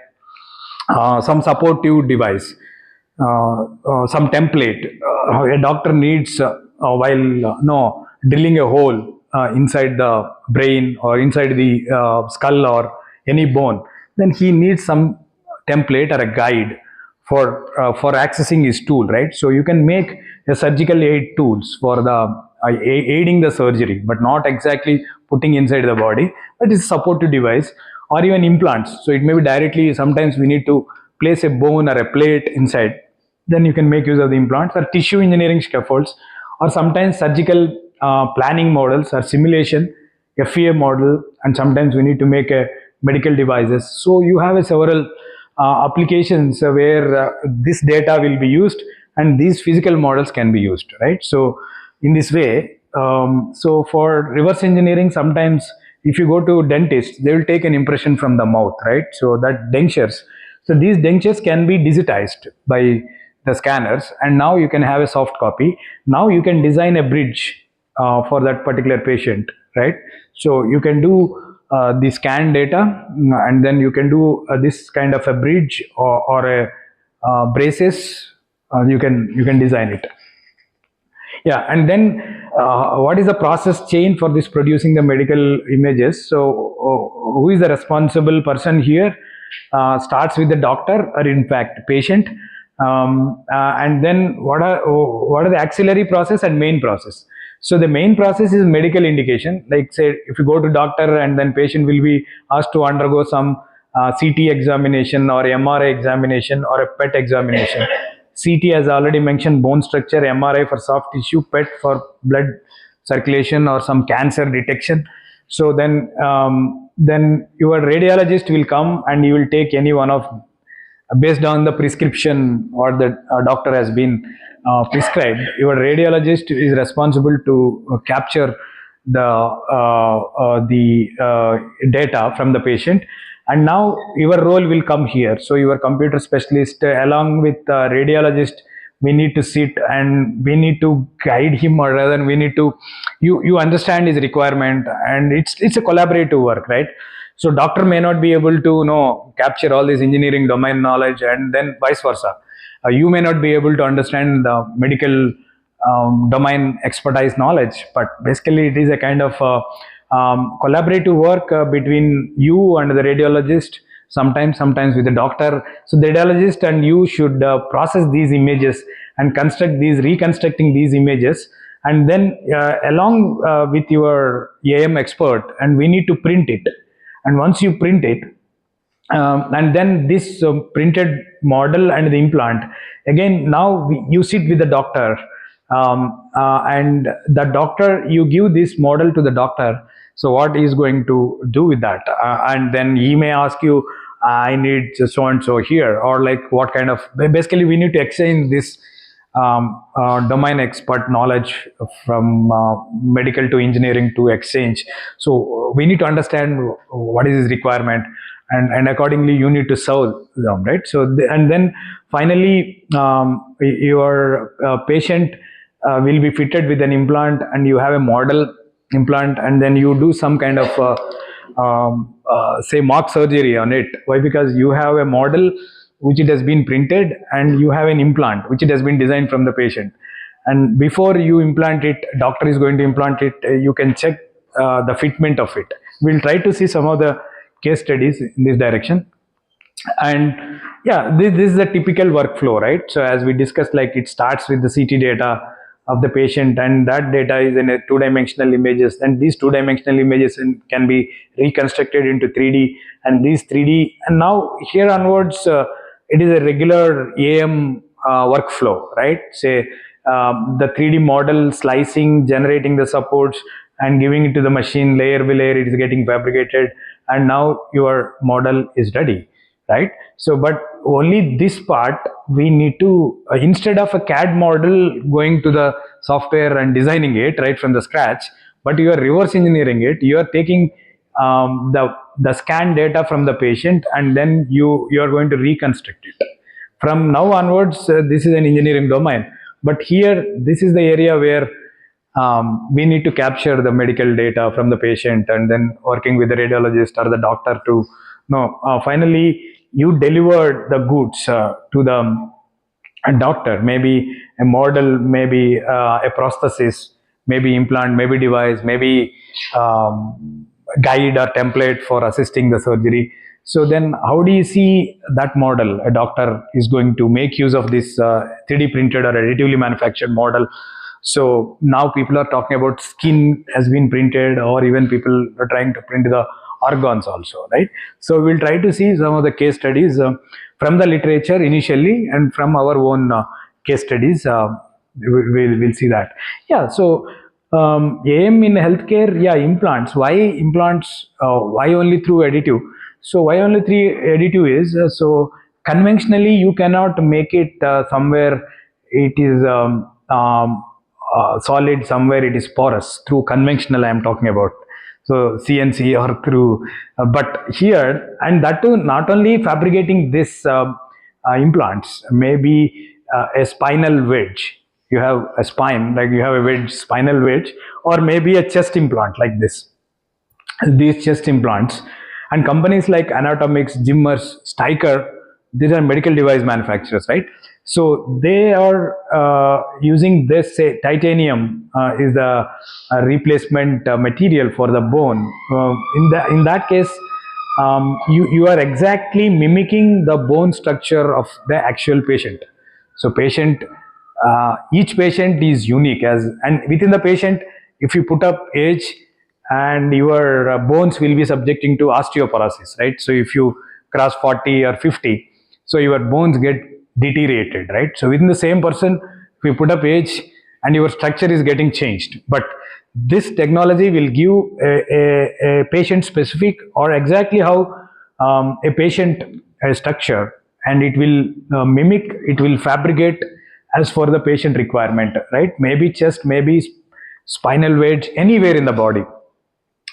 some supportive device, some template a doctor needs while no drilling a hole inside the brain or inside the skull or any bone. Then he needs some template or a guide for accessing his tool, right? So you can make a surgical aid tools for the aiding the surgery, but not exactly putting inside the body, but it's a supportive device, or even implants. So it may be directly, sometimes we need to place a bone or a plate inside, then you can make use of the implants, or tissue engineering scaffolds, or sometimes surgical planning models or simulation, FEA model, and sometimes we need to make a medical devices. So you have a several applications where this data will be used and these physical models can be used, right? So in this way, so for reverse engineering, sometimes if you go to dentist, they will take an impression from the mouth, right? So that dentures, so these dentures can be digitized by the scanners, and now you can have a soft copy. Now you can design a bridge for that particular patient, right? So you can do the scan data, and then you can do this kind of a bridge or a braces. You can design it. Yeah, and then what is the process chain for this producing the medical images? So who is the responsible person here? Starts with the doctor, or in fact patient, and then what are the auxiliary process and main process. So the main process is medical indication, like say if you go to doctor and then patient will be asked to undergo some CT examination or MRI examination or a PET examination. CT, as already mentioned, bone structure, MRI for soft tissue, PET for blood circulation or some cancer detection. So then your radiologist will come and you will take any one of, based on the prescription or the doctor has been prescribed. Your radiologist is responsible to capture the data from the patient, and now your role will come here. So your computer specialist along with the radiologist, we need to sit and we need to guide him, or rather we need to you understand his requirement, and it's a collaborative work, right? So doctor may not be able to capture all this engineering domain knowledge, and then vice versa. You may not be able to understand the medical domain expertise knowledge, but basically it is a kind of collaborative work between you and the radiologist, sometimes with the doctor. So the radiologist and you should process these images and reconstructing these images, and then along with your AM expert, and we need to print it. And once you print it, and then this printed model and the implant, again now you sit with the doctor, and the doctor, you give this model to the doctor. So what he is going to do with that, and then he may ask you, I need so and so here, or like what kind of, basically we need to exchange this domain expert knowledge from medical to engineering to exchange. So we need to understand what is his requirement, and accordingly you need to serve them, right? So and then finally your patient will be fitted with an implant, and you have a model implant, and then you do some kind of say mock surgery on it. Why? Because you have a model which it has been printed, and you have an implant which it has been designed from the patient, and before you implant it, doctor is going to implant it, you can check the fitment of it. We'll try to see some of the case studies in this direction. And yeah, this is the typical workflow, right? So as we discussed, like it starts with the CT data of the patient, and that data is in a two-dimensional images, and these two-dimensional images can be reconstructed into 3D, and these 3D, and now here onwards it is a regular AM workflow, right? Say the 3D model, slicing, generating the supports, and giving it to the machine layer by layer. It is getting fabricated, and now your model is ready, right? So, but only this part we need to, instead of a CAD model going to the software and designing it right from the scratch, but you are reverse engineering it. You are taking the scan data from the patient, and then you are going to reconstruct it. From now onwards, this is an engineering domain, but here this is the area where we need to capture the medical data from the patient, and then working with the radiologist or the doctor to know, finally you delivered the goods to the doctor, maybe a model, maybe a prosthesis, maybe implant, maybe device, maybe guide or template for assisting the surgery. So then how do you see that model? A doctor is going to make use of this 3D printed or additively manufactured model. So now people are talking about skin has been printed, or even people are trying to print the organs also, right? So we'll try to see some of the case studies from the literature initially, and from our own case studies. We'll see that. Yeah, so aim in healthcare, yeah, implants. Why implants? Why only through additive? So why only through additive is, so conventionally you cannot make it somewhere it is solid, somewhere it is porous. Through conventional I am talking about. So CNC or through, but here, and that too, not only fabricating this implants, maybe a spinal wedge. You have a spine, like you have a wedge, spinal wedge, or maybe a chest implant like this. These chest implants, and companies like Anatomics, Zimmers, Steiker, these are medical device manufacturers, right? So they are using this, say, titanium is the replacement material for the bone. In that case, you are exactly mimicking the bone structure of the actual patient. So each patient is unique, and within the patient, if you put up age, and your bones will be subjecting to osteoporosis, right? So if you cross 40 or 50, so your bones get deteriorated, right? So within the same person, if you put up age, and your structure is getting changed, but this technology will give a patient specific, or exactly how a patient structure, and it will mimic, it will fabricate as for the patient requirement, right? Maybe chest, maybe spinal wedge, anywhere in the body,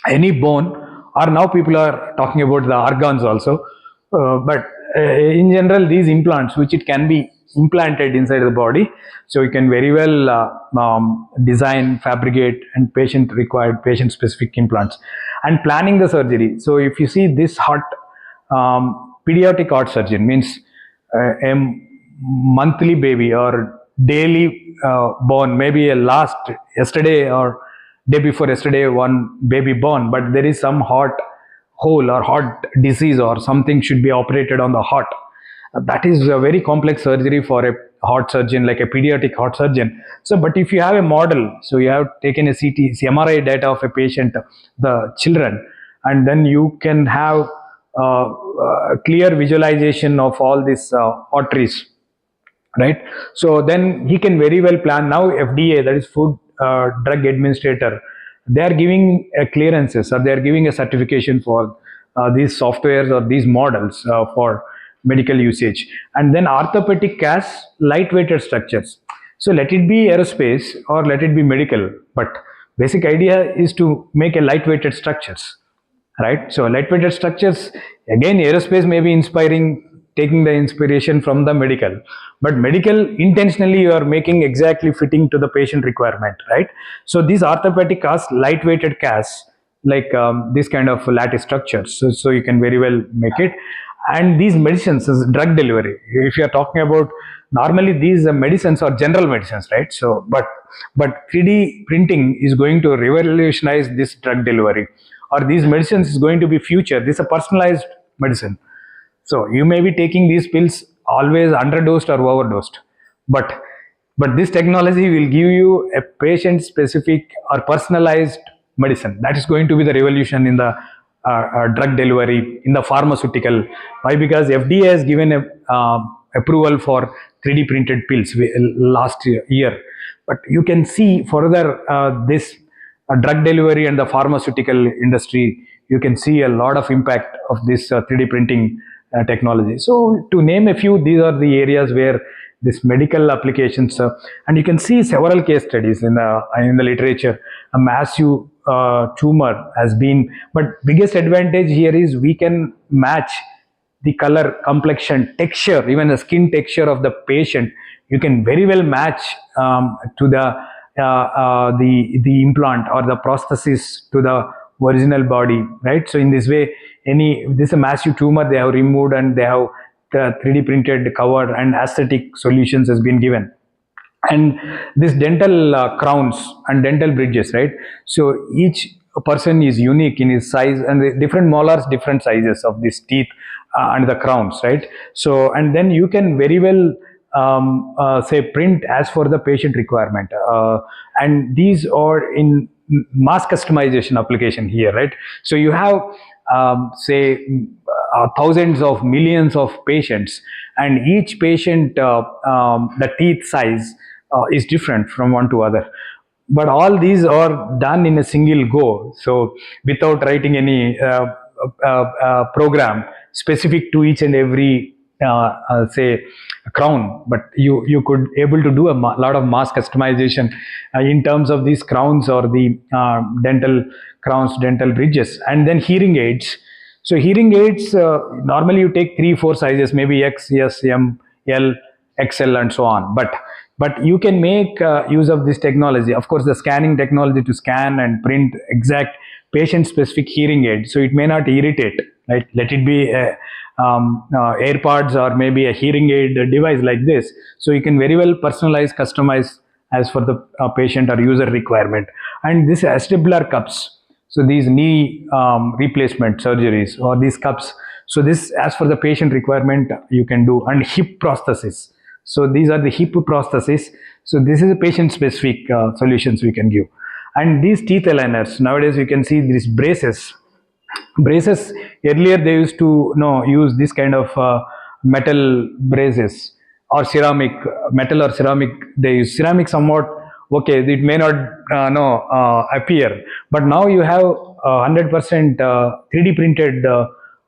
any bone, or now people are talking about the organs also, but in general these implants, which it can be implanted inside the body, so you can very well design, fabricate, and patient required, patient specific implants, and planning the surgery. So if you see this heart, pediatric heart surgeon means a monthly baby or daily born, maybe a last yesterday or day before yesterday one baby born, but there is some heart hole or heart disease or something should be operated on the heart. That is a very complex surgery for a heart surgeon, like a pediatric heart surgeon. So, but if you have a model, so you have taken a CT, MRI data of a patient, the children, and then you can have clear visualization of all these arteries, right? So then he can very well plan. Now FDA, that is Food Drug Administrator, they are giving clearances, or they are giving a certification for these softwares or these models for medical usage. And then orthopedic casts, lightweighted structures. So let it be aerospace or let it be medical, but basic idea is to make a lightweighted structures, right? So lightweighted structures, again aerospace may be inspiring, taking the inspiration from the medical, but medical intentionally you are making exactly fitting to the patient requirement, right? So these orthopedic casts, lightweighted casts, like this kind of lattice structures, so you can very well make it. And these medicines is drug delivery. If you are talking about, normally these medicines are general medicines, right? So but 3D printing is going to revolutionize this drug delivery, or these medicines is going to be future. This is a personalized medicine. So you may be taking these pills always underdosed or overdosed, but this technology will give you a patient specific or personalized medicine. That is going to be the revolution in the drug delivery, in the pharmaceutical. Why? Because FDA has given a approval for 3D printed pills last year. But you can see further this drug delivery and the pharmaceutical industry, you can see a lot of impact of this 3D printing technology. So to name a few, these are the areas where this medical applications, and you can see several case studies in the literature. A massive tumor has been, but biggest advantage here is we can match the color, complexion, texture, even the skin texture of the patient. You can very well match to the implant or the prosthesis to the original body, right? So in this way, this is a massive tumor they have removed, and they have the 3D printed cover, and aesthetic solutions has been given. And this dental crowns and dental bridges, right? So each person is unique in his size, and the different molars, different sizes of these teeth and the crowns, right? So, and then you can very well say print as for the patient requirement, and these are in mass customization application here, right? So you have say thousands of millions of patients, and each patient the teeth size is different from one to other, but all these are done in a single go, so without writing any program specific to each and every say crown. But you could able to do a lot of mass customization in terms of these crowns or the dental crowns, dental bridges. And then hearing aids. So hearing aids, normally you take 3-4 sizes, maybe X, S, M, L, XL, and so on. But you can make use of this technology. Of course, the scanning technology to scan and print exact patient-specific hearing aid. So it may not irritate, right? Let it be AirPods or maybe a hearing aid device like this. So you can very well personalize, customize as for the patient or user requirement. And this vestibular cups. So these knee replacement surgeries or these cups. So this, as for the patient requirement, you can do. And hip prosthesis. So these are the hip prosthesis. So this is a patient-specific solutions we can give. And these teeth aligners, nowadays you can see these braces. Braces, earlier they used to use this kind of metal braces or ceramic, metal or ceramic. They use ceramic somewhat, okay, it may not appear, but now you have 100% 3D printed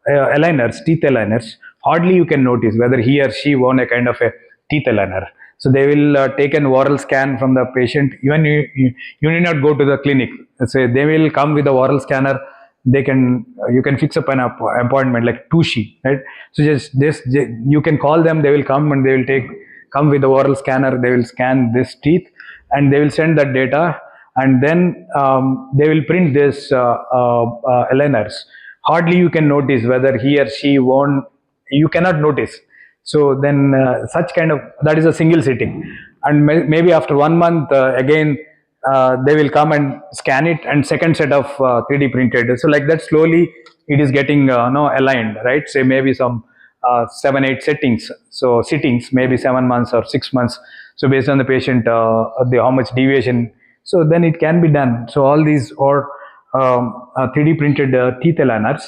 aligners, teeth aligners. Hardly you can notice whether he or she won a kind of a teeth aligner. So they will take an oral scan from the patient. Even you need not go to the clinic. So they will come with the oral scanner. You can fix up an appointment like Tushi, right? So just you can call them. They will come and they will come with the oral scanner. They will scan this teeth and they will send that data, and then they will print this aligners. Hardly you can notice whether he or she won. You cannot notice. So then such kind of, that is a single sitting, and maybe after 1 month again they will come and scan it, and second set of 3D printed. So like that, slowly it is getting aligned, right? Say maybe some 7-8 settings. So sittings, maybe 7 months or 6 months. So based on the patient, how much deviation. So then it can be done. So all these are 3D printed teeth aligners.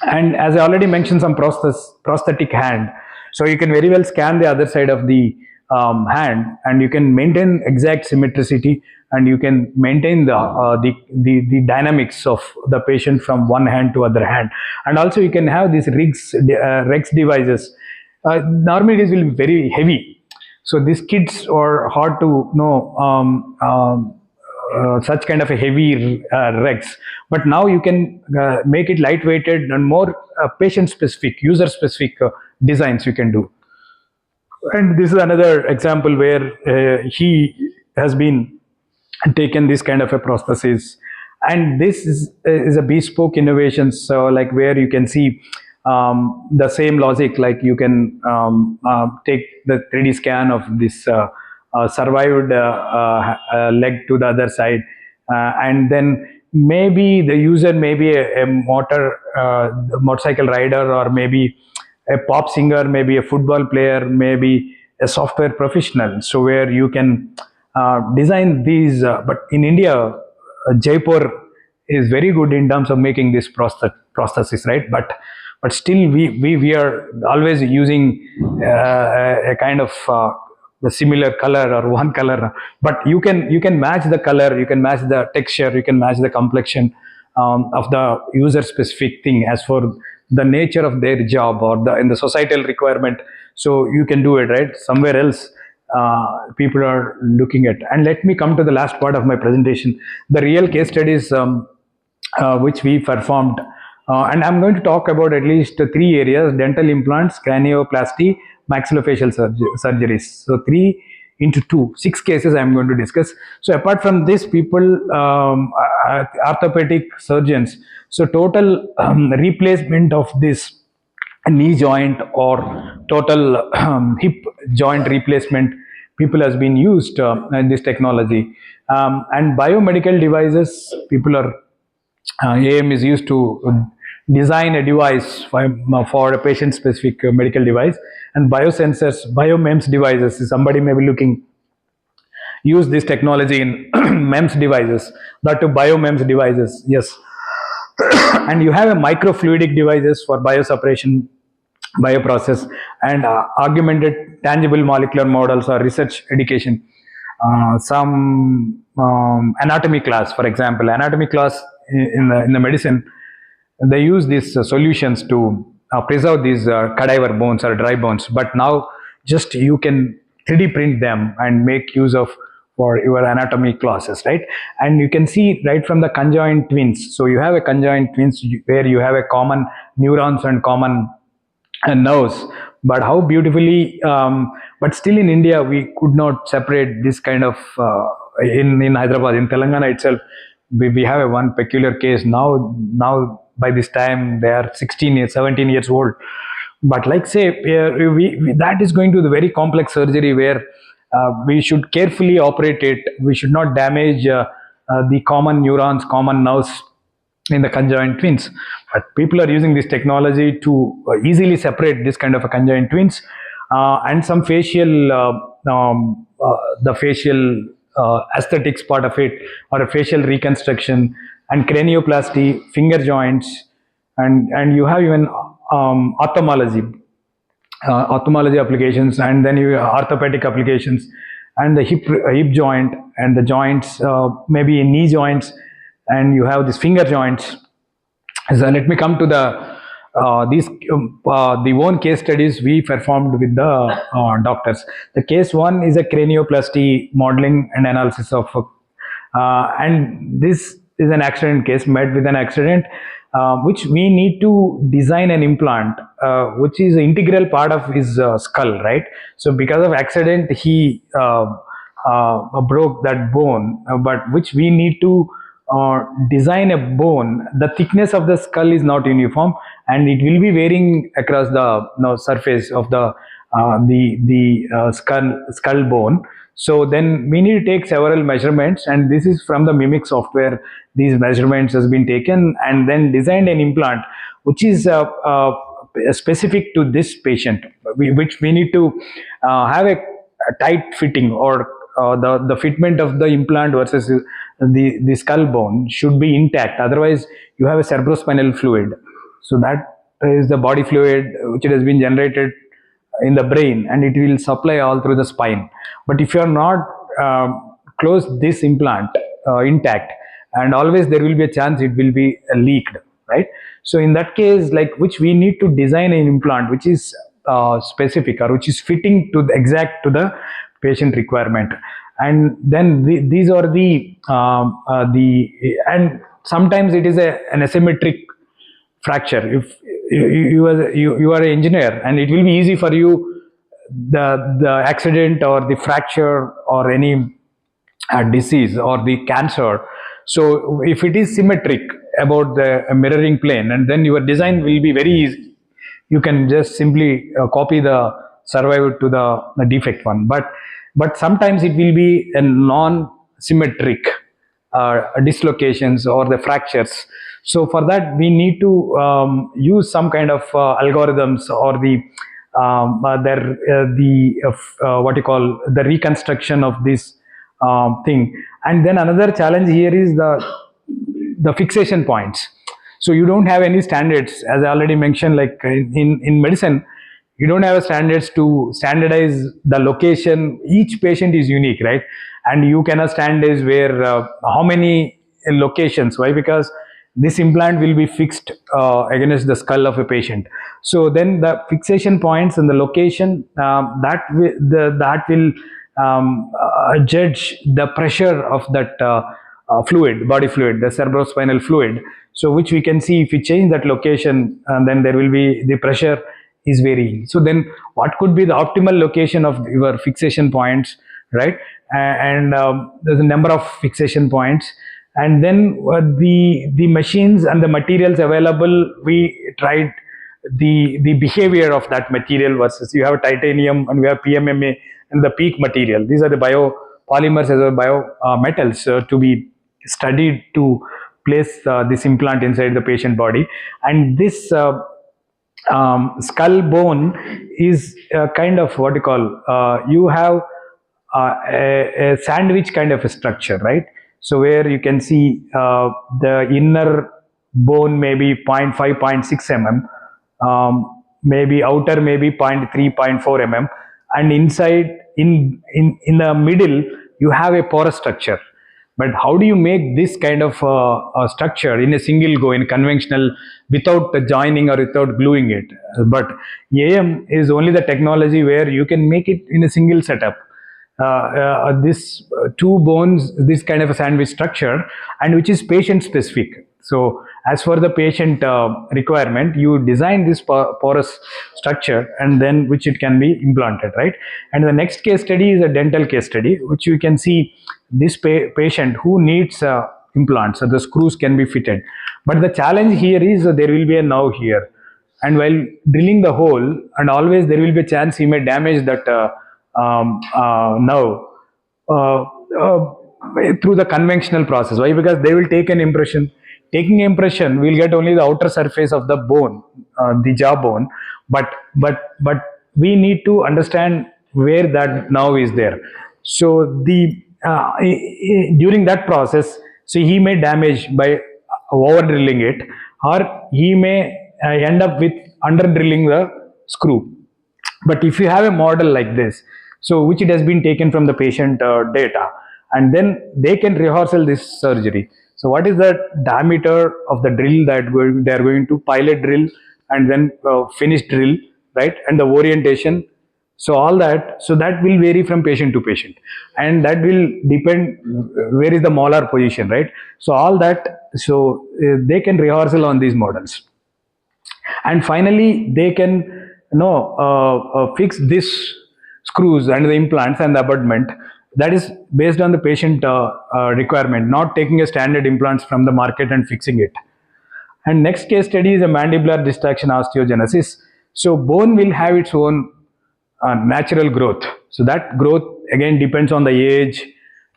And as I already mentioned, some prosthetic hand. So you can very well scan the other side of the hand, and you can maintain exact symmetricity, and you can maintain the dynamics of the patient from one hand to other hand. And also you can have these Rex devices. Normally it will be very heavy. So these kits are hard to such kind of a heavy Rex. But now you can make it lightweighted and more patient-specific, user-specific designs you can do. And this is another example where he has been taken this kind of a prosthesis. And this is a bespoke innovation. So like where you can see the same logic, like you can take the 3D scan of this survived leg to the other side, and then maybe the user may be a motorcycle rider, or maybe a pop singer, maybe a football player, maybe a software professional. So where you can design these, but in India, Jaipur is very good in terms of making this prosthesis, right? But still we are always using a kind of the similar color or one color, but you can match the color, you can match the texture, you can match the complexion of the user specific thing as for the nature of their job or the in the societal requirement. So you can do it, right? Somewhere else people are looking at. And let me come to the last part of my presentation, the real case studies which we performed. And I'm going to talk about at least three areas: dental implants, cranioplasty, maxillofacial surgeries. So 3 into 2, 6 cases I'm going to discuss. So apart from this, people, orthopedic surgeons, so total replacement of this knee joint or total hip joint replacement people has been used in this technology. And biomedical devices, people are AM is used to design a device for a patient specific medical device. And biosensors, biomems devices, somebody may be looking, use this technology in MEMS devices, that to biomems devices, yes. And you have a microfluidic devices for bioseparation, bioprocess, and augmented tangible molecular models or research education. Some anatomy class, for example, anatomy class in the medicine, they use these solutions to preserve these cadaver bones or dry bones. But now just you can 3D print them and make use of for your anatomy classes, right? And you can see right from the conjoined twins. So you have a conjoined twins where you have a common neurons and common nerves, but how beautifully, but still in India we could not separate this kind of in Hyderabad, in Telangana itself, we have a one peculiar case now by this time they are 16 years 17 years old. But like say that is going to the very complex surgery where we should carefully operate it. We should not damage the common neurons, common nerves in the conjoined twins. But people are using this technology to easily separate this kind of a conjoined twins. And some facial, the facial aesthetics part of it, or a facial reconstruction, and cranioplasty, finger joints, and you have even ophthalmology, ophthalmology applications, and then you have orthopedic applications, and the hip joint, and the joints, maybe knee joints, and you have these finger joints. So let me come to the the one case studies we performed with the doctors. The case one is a cranioplasty modeling and analysis of, and this is an accident case, met with an accident, which we need to design an implant, which is an integral part of his skull, right? So because of accident, he broke that bone, but which we need to design a bone. The thickness of the skull is not uniform, and it will be varying across the surface of the skull bone. So then we need to take several measurements, and this is from the Mimic software. These measurements has been taken and then designed an implant which is specific to this patient, which we need to have a tight fitting, or the fitment of the implant versus the skull bone should be intact. Otherwise, you have a cerebrospinal fluid. So that is the body fluid which has been generated in the brain, and it will supply all through the spine. But if you are not close this implant intact, and always there will be a chance it will be leaked, right? So in that case, like, which we need to design an implant which is specific, or which is fitting to the exact to the patient requirement. And then these are the and sometimes it is an asymmetric fracture. If you are an engineer, and it will be easy for you, the accident or the fracture or any disease or the cancer. So if it is symmetric about the mirroring plane, and then your design will be very easy. You can just simply copy the survivor to the defect one. But sometimes it will be a non-symmetric dislocations or the fractures. So for that we need to use some kind of algorithms, or what you call the reconstruction of this thing. And then another challenge here is the fixation points. So you don't have any standards, as I already mentioned. Like in medicine, You don't have standards to standardize the location. Each patient is unique, right? And you cannot standardize where how many locations. Why? Because this implant will be fixed against the skull of a patient. So then the fixation points and the location that will judge the pressure of that fluid, body fluid, the cerebrospinal fluid. So which we can see if we change that location, then there will be the pressure is varying. So then what could be the optimal location of your fixation points, right? And there's a number of fixation points. And then the machines and the materials available, we tried the behavior of that material versus you have titanium and we have PMMA and the peak material. These are the biopolymers as well bio metals to be studied to place this implant inside the patient body. And this skull bone is kind of what you call, you have a sandwich kind of a structure, right? So where you can see the inner bone maybe 0.5, 0.6 mm, maybe outer maybe 0.3, 0.4 mm, and inside in the middle you have a porous structure. But how do you make this kind of structure in a single go in conventional without joining or without gluing it? But AM is only the technology where you can make it in a single setup. This two bones, this kind of a sandwich structure, and which is patient specific. So as for the patient requirement, you design this porous structure and then which it can be implanted, right? And the next case study is a dental case study, which you can see this patient who needs implants, so the screws can be fitted. But the challenge here is there will be a nerve here. And while drilling the hole, and always there will be a chance he may damage that nerve through the conventional process. Why? Because they will take an impression. Taking impression, we'll get only the outer surface of the bone, the jawbone, but we need to understand where that nerve is there. So the during that process, so he may damage by over drilling it, or he may end up with under drilling the screw. But if you have a model like this, so which it has been taken from the patient data, and then they can rehearsal this surgery. So what is the diameter of the drill that they are going to pilot drill and then finish drill, right? And the orientation. So all that, so that will vary from patient to patient, and that will depend where is the molar position, right? So all that, so they can rehearsal on these models, and finally they can fix this screws and the implants and the abutment. That is based on the patient requirement, not taking a standard implants from the market and fixing it. And next case study is a mandibular distraction osteogenesis. So bone will have its own natural growth. So that growth again depends on the age,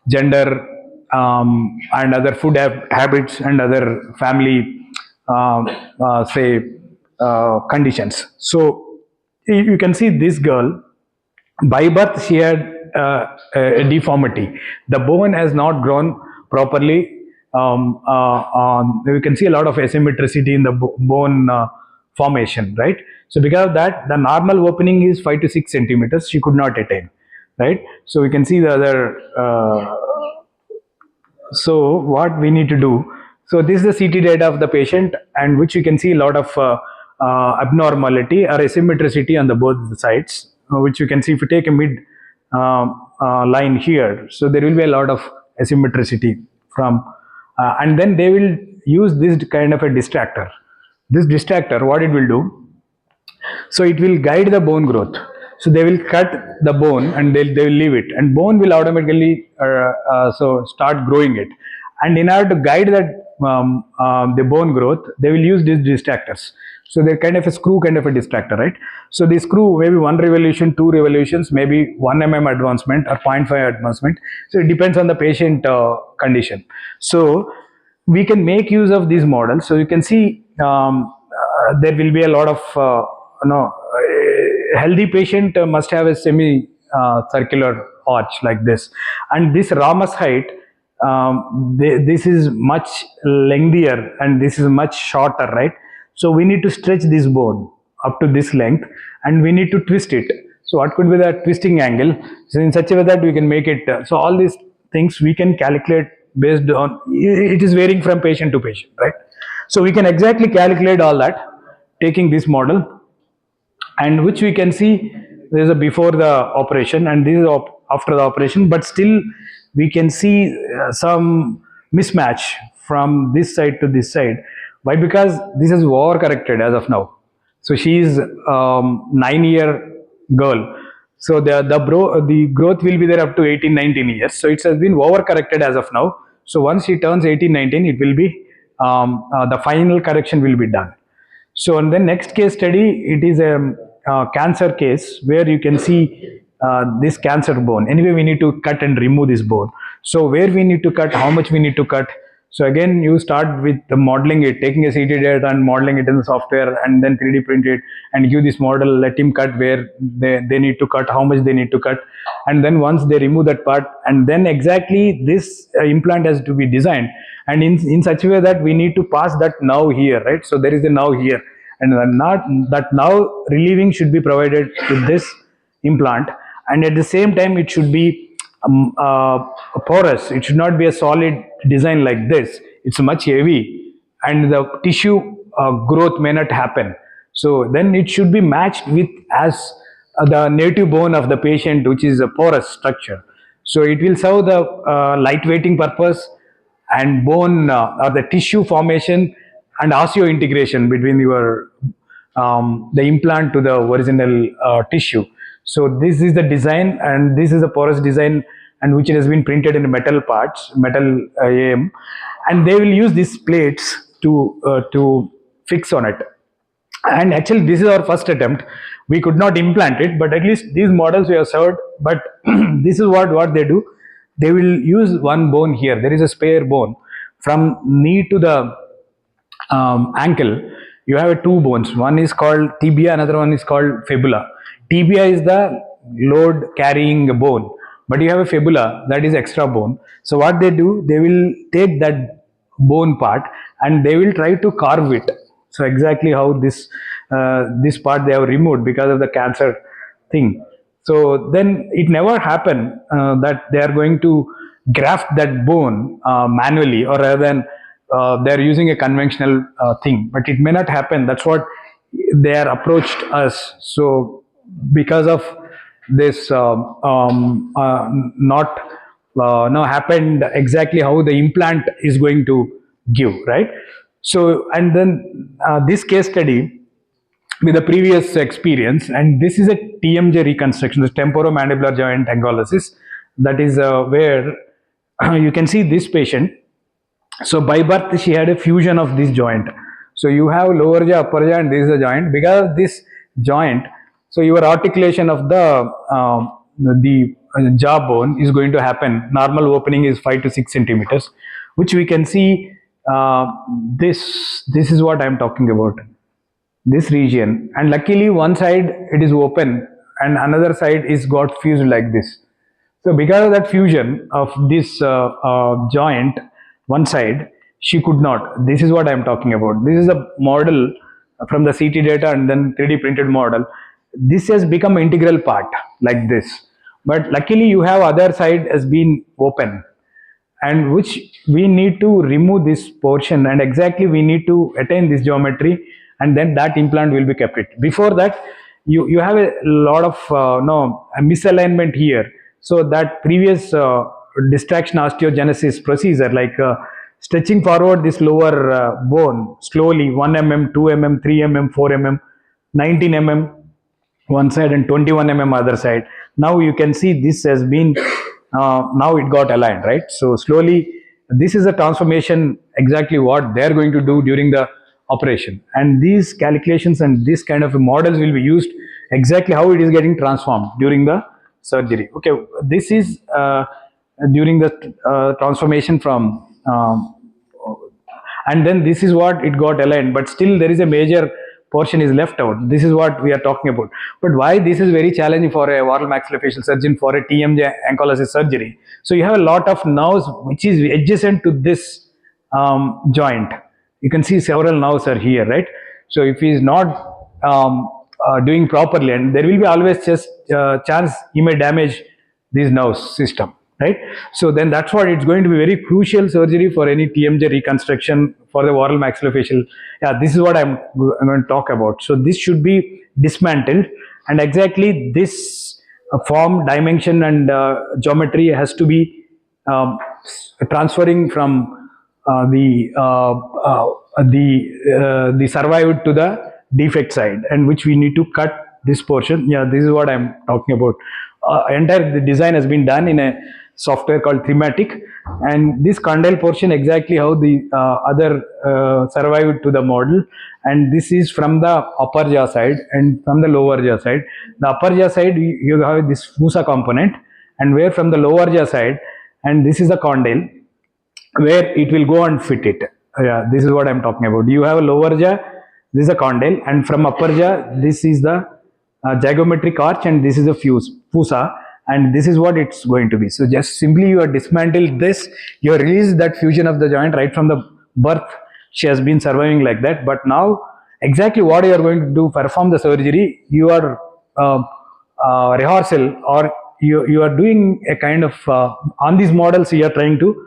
gender, and other food habits and other family conditions. So you can see this girl, by birth she had a deformity. The bone has not grown properly. You can see a lot of asymmetricity in the bone formation, right? So because of that, the normal opening is 5 to 6 centimeters. She could not attain, right? So we can see the other. So what we need to do. So this is the CT data of the patient, and which you can see a lot of abnormality or asymmetricity on the both sides, which you can see if you take a mid line here. So there will be a lot of asymmetricity from, and then they will use this kind of a distractor. This distractor, what it will do? So it will guide the bone growth. So they will cut the bone and they will leave it, and bone will automatically so start growing it. And in order to guide that the bone growth, they will use these distractors. So they're kind of a screw kind of a distractor, right? So the screw, maybe 1 revolution, 2 revolutions, maybe 1 mm advancement or 0.5 advancement. So it depends on the patient condition. So we can make use of these models. So you can see there will be a lot of healthy patient must have a semi circular arch like this, and this ramus height, this is much lengthier and this is much shorter, right? So we need to stretch this bone, up to this length, and we need to twist it. So what could be the twisting angle? So in such a way that we can make it. So all these things we can calculate based on, it is varying from patient to patient, right? So we can exactly calculate all that taking this model, and which we can see there is a before the operation and this is after the operation, but still we can see some mismatch from this side to this side. Why? Because this is over corrected as of now. So she is 9-year girl. So the growth will be there up to 18-19 years. So it has been over corrected as of now. So once she turns 18-19, it will be the final correction will be done. So in the next case study, it is a cancer case where you can see this cancer bone. Anyway, we need to cut and remove this bone. So where we need to cut, how much we need to cut. So again, you start with the modeling it, taking a CT data and modeling it in the software, and then 3D print it and give this model, let him cut where they need to cut, how much they need to cut. And then once they remove that part, and then exactly this implant has to be designed, and in such a way that we need to pass that now here, right? So there is a now here, and not that now relieving should be provided to this implant, and at the same time it should be porous. It should not be a solid design like this. It's much heavy, and the tissue growth may not happen. So then it should be matched with as the native bone of the patient, which is a porous structure. So it will serve the lightweighting purpose and bone or the tissue formation and osseointegration between your the implant to the original tissue. So this is the design, and this is the porous design, and which has been printed in metal parts, metal AM, and they will use these plates to fix on it. And actually, this is our first attempt. We could not implant it, but at least these models we have served. But this is what they do. They will use one bone here. There is a spare bone from knee to the ankle. You have two bones. One is called tibia, another one is called fibula. Tibia is the load carrying bone, but you have a fibula, that is extra bone. So what they do, they will take that bone part and they will try to carve it. So exactly how this part they have removed because of the cancer thing. So then it never happened that they are going to graft that bone manually, or rather than they are using a conventional thing, but it may not happen. That's what they are approached us. So because of this not happened exactly how the implant is going to give, right? So, and then this case study with the previous experience, and this is a TMJ reconstruction, the temporomandibular joint ankylosis. That is where you can see this patient. So by birth she had a fusion of this joint. So you have lower jaw, upper jaw, and this is the joint. Because this joint, so your articulation of the jawbone is going to happen. Normal opening is 5 to 6 centimeters, which we can see. This is what I am talking about. This region, and luckily one side it is open and another side is got fused like this. So because of that fusion of this joint, one side, she could not. This is what I am talking about. This is a model from the CT data and then 3D printed model. This has become an integral part like this. But luckily you have other side has been open, and which we need to remove this portion, and exactly we need to attain this geometry, and then that implant will be kept it. Before that, you have a lot of misalignment here. So that previous distraction osteogenesis procedure, like stretching forward this lower bone slowly, 1 mm, 2 mm, 3 mm, 4 mm, 19 mm one side and 21 mm other side. Now you can see this has been, now it got aligned, right? So slowly, this is a transformation, exactly what they're going to do during the operation. And these calculations and this kind of models will be used exactly how it is getting transformed during the surgery. Okay, this is during the transformation from, and then this is what it got aligned, but still there is a major portion is left out. This is what we are talking about. But why this is very challenging for a oral maxillofacial surgeon for a TMJ ankylosis surgery? So you have a lot of nerves which is adjacent to this joint. You can see several nerves are here, right? So if he is not doing properly, and there will be always just chance he may damage this nerve system, right? So then that's what it's going to be very crucial surgery for any TMJ reconstruction for the oral maxillofacial. Yeah, this is what I'm going to talk about. So this should be dismantled, and exactly this form, dimension, and geometry has to be transferring from the survived to the defect side, and which we need to cut this portion. Yeah, this is what I'm talking about. Entire design has been done in a software called Thematic, and this condyle portion exactly how the other survived to the model, and this is from the upper jaw side and from the lower jaw side. The upper jaw side you have this fossa component, and where from the lower jaw side, and this is the condyle where it will go and fit it. Yeah, this is what I'm talking about. You have a lower jaw, this is a condyle, and from upper jaw, this is the zygomatic arch, and this is a fossa, and this is what it's going to be. So just simply you are dismantled this, you have released that fusion of the joint right from the birth. She has been surviving like that, but now exactly what you are going to do, perform the surgery, you are rehearsal, or you are doing a kind of on these models you are trying to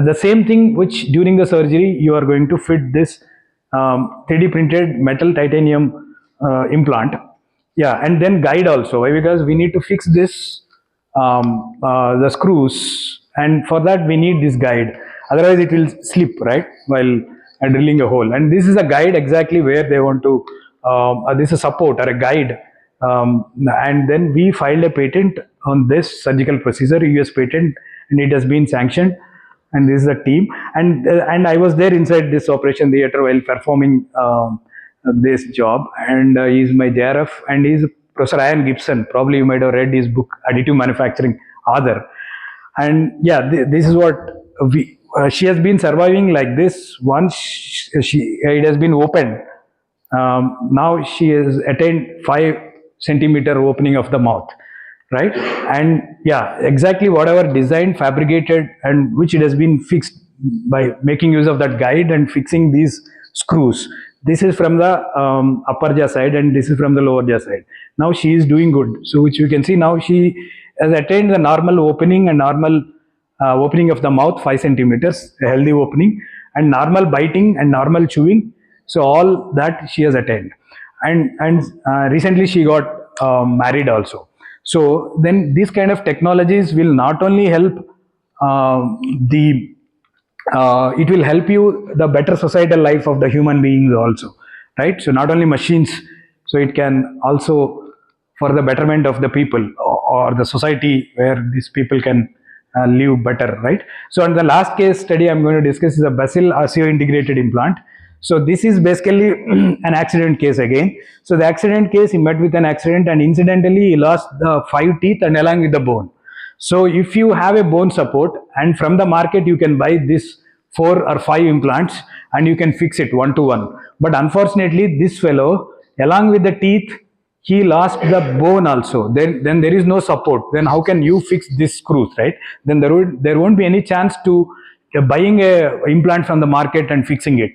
the same thing which during the surgery you are going to fit this 3D printed metal titanium implant. Yeah, and then guide also. Why? Because we need to fix this the screws, and for that we need this guide. Otherwise it will slip, right, while drilling a hole. And this is a guide exactly where they want to this is a support or a guide. And then we filed a patent on this surgical procedure, US patent, and it has been sanctioned. And this is the team, and I was there inside this operation theater while performing this job, and he's my JRF, and he's Professor Ian Gibson. Probably you might have read his book, Additive Manufacturing, author. And yeah, this is what we she has been surviving like this. Once it has been opened, now she has attained 5 centimeter opening of the mouth, right? And yeah, exactly whatever designed, fabricated, and which it has been fixed by making use of that guide and fixing these screws. This is from the upper jaw side, and this is from the lower jaw side. Now she is doing good. So which you can see now she has attained the normal opening and normal opening of the mouth, 5 centimeters, a healthy opening, and normal biting and normal chewing. So all that she has attained. And recently she got married also. So then these kind of technologies will not only help it will help you the better societal life of the human beings also, right? So not only machines, so it can also for the betterment of the people or the society where these people can live better, right? So and the last case study I'm going to discuss is a basal osseointegrated implant. So this is basically an accident case again. So the accident case, he met with an accident, and incidentally he lost the 5 teeth and along with the bone. So if you have a bone support, and from the market you can buy this 4 or 5 implants and you can fix it 1-to-1. But unfortunately this fellow, along with the teeth, he lost the bone also. Then there is no support. Then how can you fix this screws, right? Then there won't be any chance to buying a implant from the market and fixing it.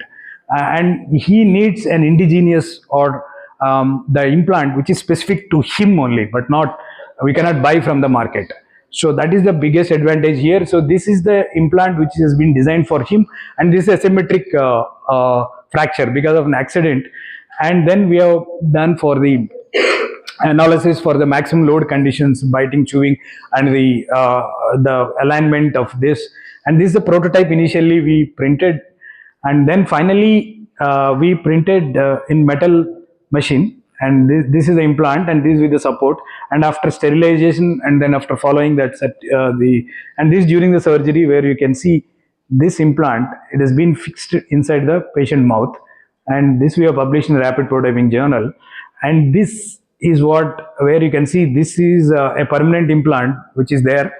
And he needs an indigenous or the implant which is specific to him only, but not, we cannot buy from the market. So that is the biggest advantage here. So this is the implant which has been designed for him, and this is a symmetric fracture because of an accident. And then we have done for the analysis for the maximum load conditions, biting, chewing, and the alignment of this. And this is the prototype initially we printed. And then finally we printed in metal machine, and this is the implant, and this with the support. And after sterilization, and then after following that and this during the surgery, where you can see this implant, it has been fixed inside the patient mouth, and this we have published in the Rapid Prototyping Journal. And this is where you can see this is a permanent implant which is there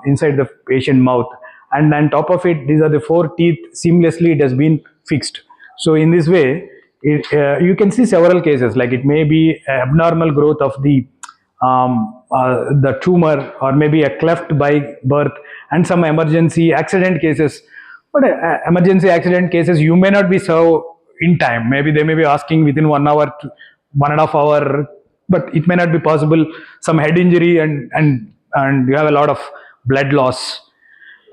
inside the patient mouth. And on top of it, these are the 4 teeth, seamlessly it has been fixed. So in this way, you can see several cases, like it may be abnormal growth of the tumor, or maybe a cleft by birth, and some emergency accident cases. But emergency accident cases, you may not be served in time. Maybe they may be asking within 1 hour 1.5 hour, but it may not be possible. Some head injury and you have a lot of blood loss.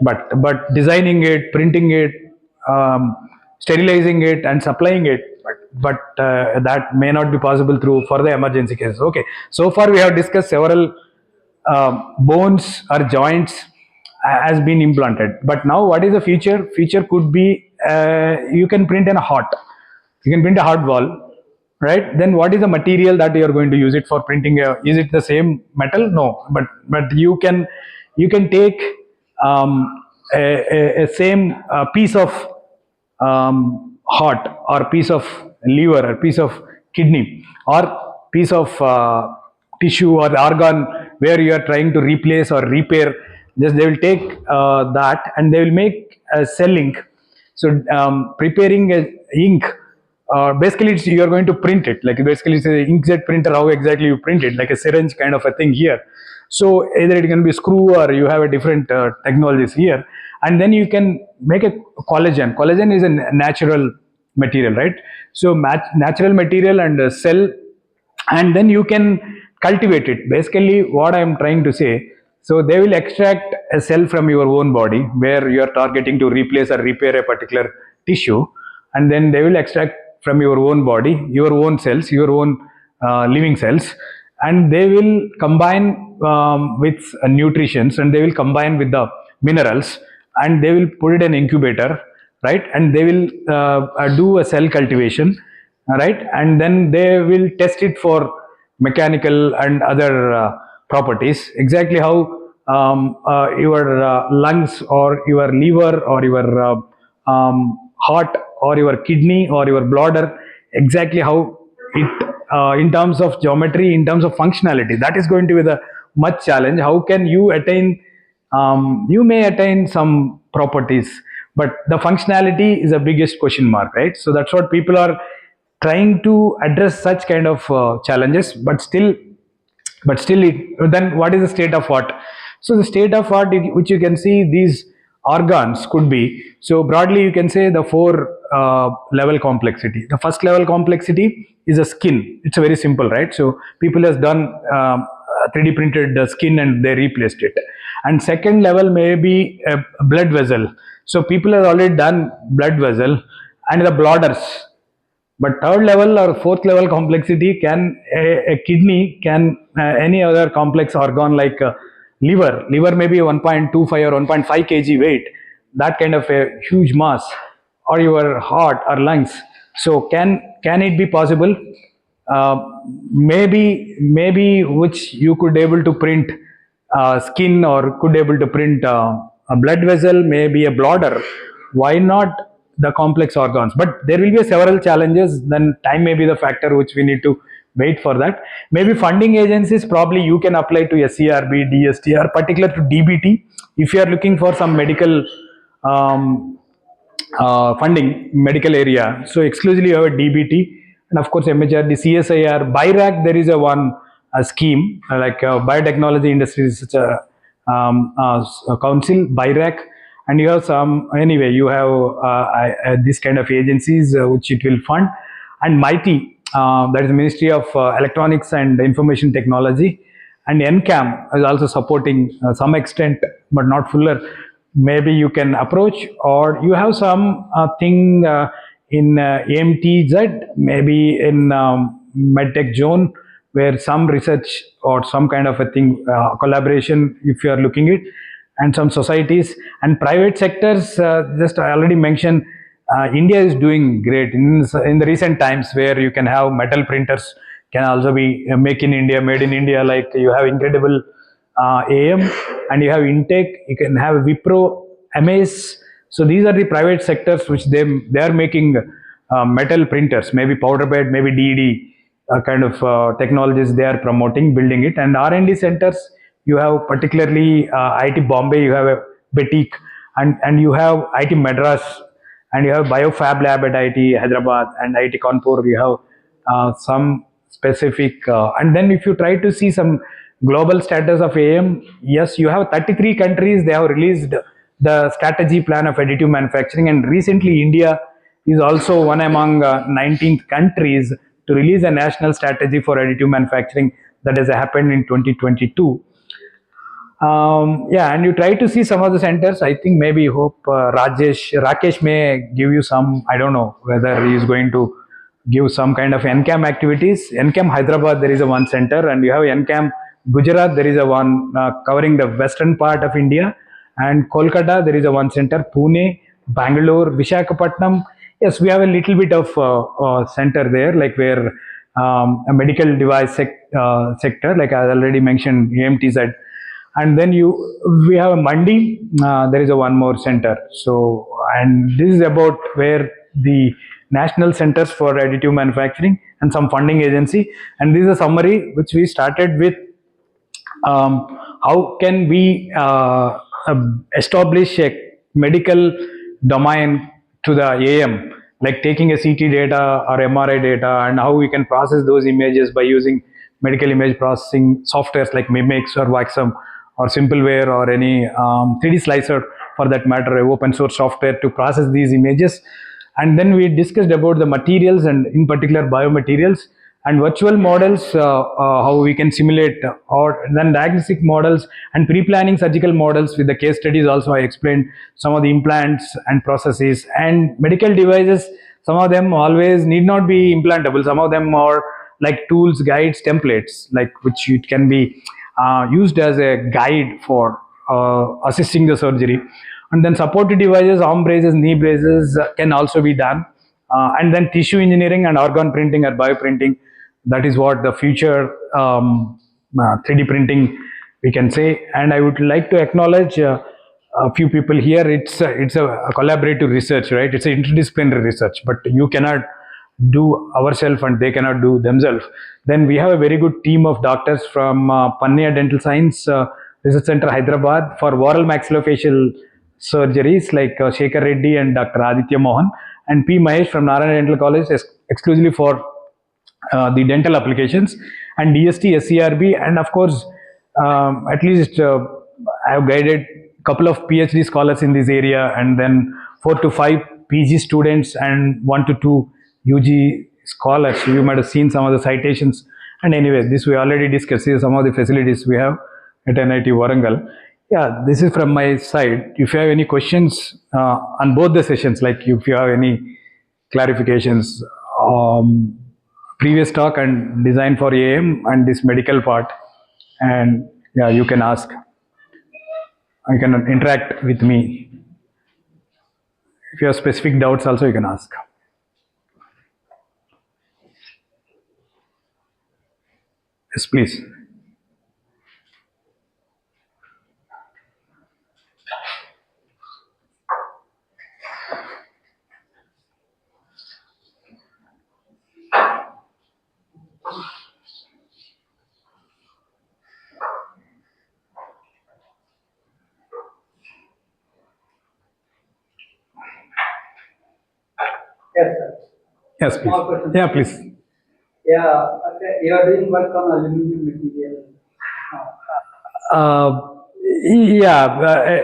But designing it, printing it, sterilizing it, and supplying it, but that may not be possible through for the emergency cases. Okay, so far we have discussed several bones or joints has been implanted, but now what is the future? Future could be you can print in a heart, you can print a heart wall, right? Then what is the material that you are going to use it for printing? Is it the same metal? No, but you can take a same piece of heart or piece of liver or piece of kidney or piece of tissue or organ where you are trying to replace or repair. Just they will take that and they will make a cell ink. So preparing a ink, basically you are going to print it, like basically it's an inkjet printer. How exactly you print it? Like a syringe kind of a thing here. So either it can be screw or you have a different technologies here, and then you can make a collagen. Collagen is a natural material, right? So natural material and a cell, and then you can cultivate it. Basically what I am trying to say, so they will extract a cell from your own body where you are targeting to replace or repair a particular tissue, and then they will extract from your own body your own cells, your own living cells, and they will combine with nutritions, and they will combine with the minerals, and they will put it in incubator, right? And they will do a cell cultivation, right? And then they will test it for mechanical and other properties, exactly how your lungs or your liver or your heart or your kidney or your bladder, exactly how it in terms of geometry, in terms of functionality, that is going to be the much challenge. How can you attain, you may attain some properties, but the functionality is the biggest question mark, right? So that's what people are trying to address, such kind of challenges, but still then what is the state of art? So the state of art, which you can see, these organs could be, so broadly you can say the four level complexity. The first level complexity is a skin. It's a very simple, right? So people has done 3D printed the skin and they replaced it. And second level may be a blood vessel. So people have already done blood vessel and the bladders. But third level or fourth level complexity can a kidney, can any other complex organ like liver may be 1.25 or 1.5 kg weight, that kind of a huge mass, or your heart or lungs. So can it be possible? Maybe which you could able to print skin or could able to print a blood vessel, maybe a bladder. Why not the complex organs? But there will be several challenges. Then time may be the factor which we need to wait for that. Maybe funding agencies, probably you can apply to SCRB, DST, or particular to DBT if you are looking for some medical funding, medical area. So exclusively you have a DBT, and of course MHRD, CSIR, BIRAC. There is a scheme like biotechnology industry research council, BIRAC, and you have some, anyway you have this kind of agencies which it will fund. And MIT, that is the Ministry of Electronics and Information Technology, and NCAM is also supporting some extent but not fuller. Maybe you can approach, or you have some thing in AMTZ, maybe in medtech zone, where some research or some kind of a thing, collaboration if you are looking it, and some societies and private sectors. Just I already mentioned, India is doing great in the recent times, where you can have metal printers can also be made in India, like you have incredible AM, and you have Intake, you can have Wipro, Amaze. So these are the private sectors which they are making metal printers, maybe powder bed, maybe DED kind of technologies they are promoting, building it. And R&D centers, you have particularly IIT Bombay, you have a Betik, and you have IIT Madras, and you have Biofab Lab at IIT Hyderabad and IIT Kanpur. You have some specific, and then if you try to see some global status of AM, yes, you have 33 countries, they have released the strategy plan of additive manufacturing, and recently India is also one among 19 countries to release a national strategy for additive manufacturing that has happened in 2022. Yeah, and you try to see some of the centers. I think maybe hope Rakesh may give you some. I don't know whether he is going to give some kind of NCAM activities. NCAM Hyderabad, there is a one center, and you have NCAM Gujarat, there is a one covering the western part of India, and Kolkata, there is a one center. Pune, Bangalore, Vishakhapatnam. Yes, we have a little bit of center there, like where a medical device sector, like I already mentioned, AMTZ, and then we have a Mandi. There is a one more center. So, and this is about where the national centers for additive manufacturing and some funding agency. And this is a summary which we started with. How can we establish a medical domain to the AM, like taking a CT data or MRI data, and how we can process those images by using medical image processing softwares like Mimix or Waxum or Simpleware or any 3D slicer for that matter, open source software to process these images. And then we discussed about the materials and in particular biomaterials and virtual models, how we can simulate, or then diagnostic models and pre-planning surgical models with the case studies. Also, I explained some of the implants and processes and medical devices. Some of them always need not be implantable. Some of them are like tools, guides, templates, like which it can be used as a guide for assisting the surgery. And then supportive devices, arm braces, knee braces can also be done. And then tissue engineering and organ printing or bioprinting. That is what the future 3D printing we can say. And I would like to acknowledge a few people here. It's a collaborative research, right? It's an interdisciplinary research, but you cannot do ourselves and they cannot do themselves. Then we have a very good team of doctors from Panniya Dental Science Research Center, Hyderabad, for oral maxillofacial surgeries, like Shekhar Reddy and Dr. Aditya Mohan, and P. Mahesh from Narayana Dental College exclusively for the dental applications, and DST, SCRB, and of course, at least I have guided a couple of PhD scholars in this area, and then 4 to 5 PG students and 1 to 2 UG scholars. You might have seen some of the citations. And anyway, this we already discussed. Here some of the facilities we have at NIT Warangal. Yeah, this is from my side. If you have any questions on both the sessions, like if you have any clarifications, previous talk and design for AM and this medical part, and yeah, you can ask. You can interact with me. If you have specific doubts also, you can ask. Yes, please. Yes, sir. Yes, please. Yeah, please. Yeah, you are doing work on aluminum material.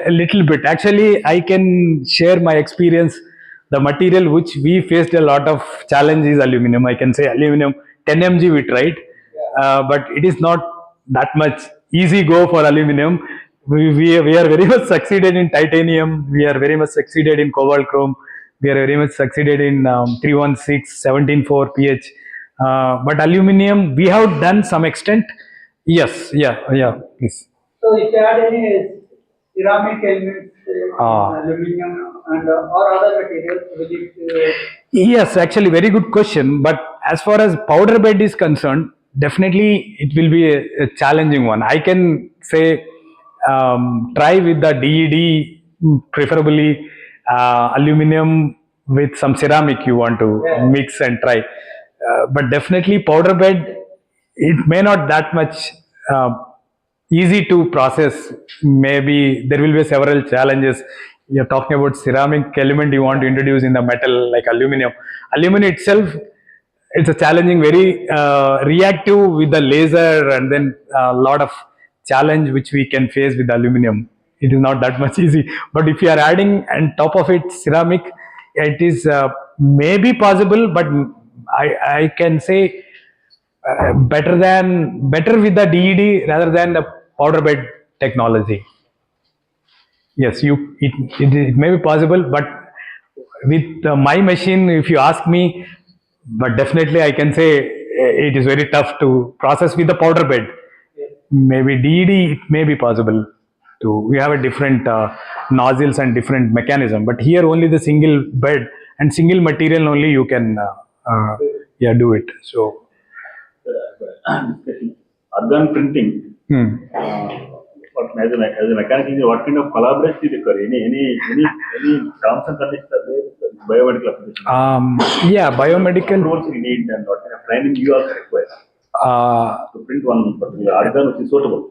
A little bit. Actually, I can share my experience. The material which we faced a lot of challenge is aluminum. I can say aluminum 10 mg we tried, but it is not that much easy go for aluminum. We are very much succeeded in titanium. We are very much succeeded in cobalt chrome. We are very much succeeded in 316, 17.4 pH. But aluminum, we have done some extent. Yes, yeah, please. So if you had any ceramic elements, aluminum and or other materials, will it? Yes, actually, very good question. But as far as powder bed is concerned, definitely it will be a challenging one. I can say try with the DED, preferably aluminum with some ceramic you want to mix and try. But definitely powder bed, it may not that much easy to process. Maybe there will be several challenges. You're talking about ceramic element you want to introduce in the metal like aluminum. Aluminum itself, it's a challenging, very reactive with the laser, and then a lot of challenge which we can face with aluminum. It is not that much easy. But if you are adding on top of it ceramic, it is maybe possible, but I can say better with the DED rather than the powder bed technology. Yes, it may be possible, but with my machine, if you ask me, but definitely I can say it is very tough to process with the powder bed. Maybe DED it may be possible to. We have a different nozzles and different mechanism, but here only the single bed and single material only you can yeah, do it. So Organ printing. What as a mechanical engineer, what kind of collaboration is required? Any terms and conditions are there? Biomedical application. Yeah, biomedical. Rules we need and what kind of training you also require to print one particular organ which is suitable.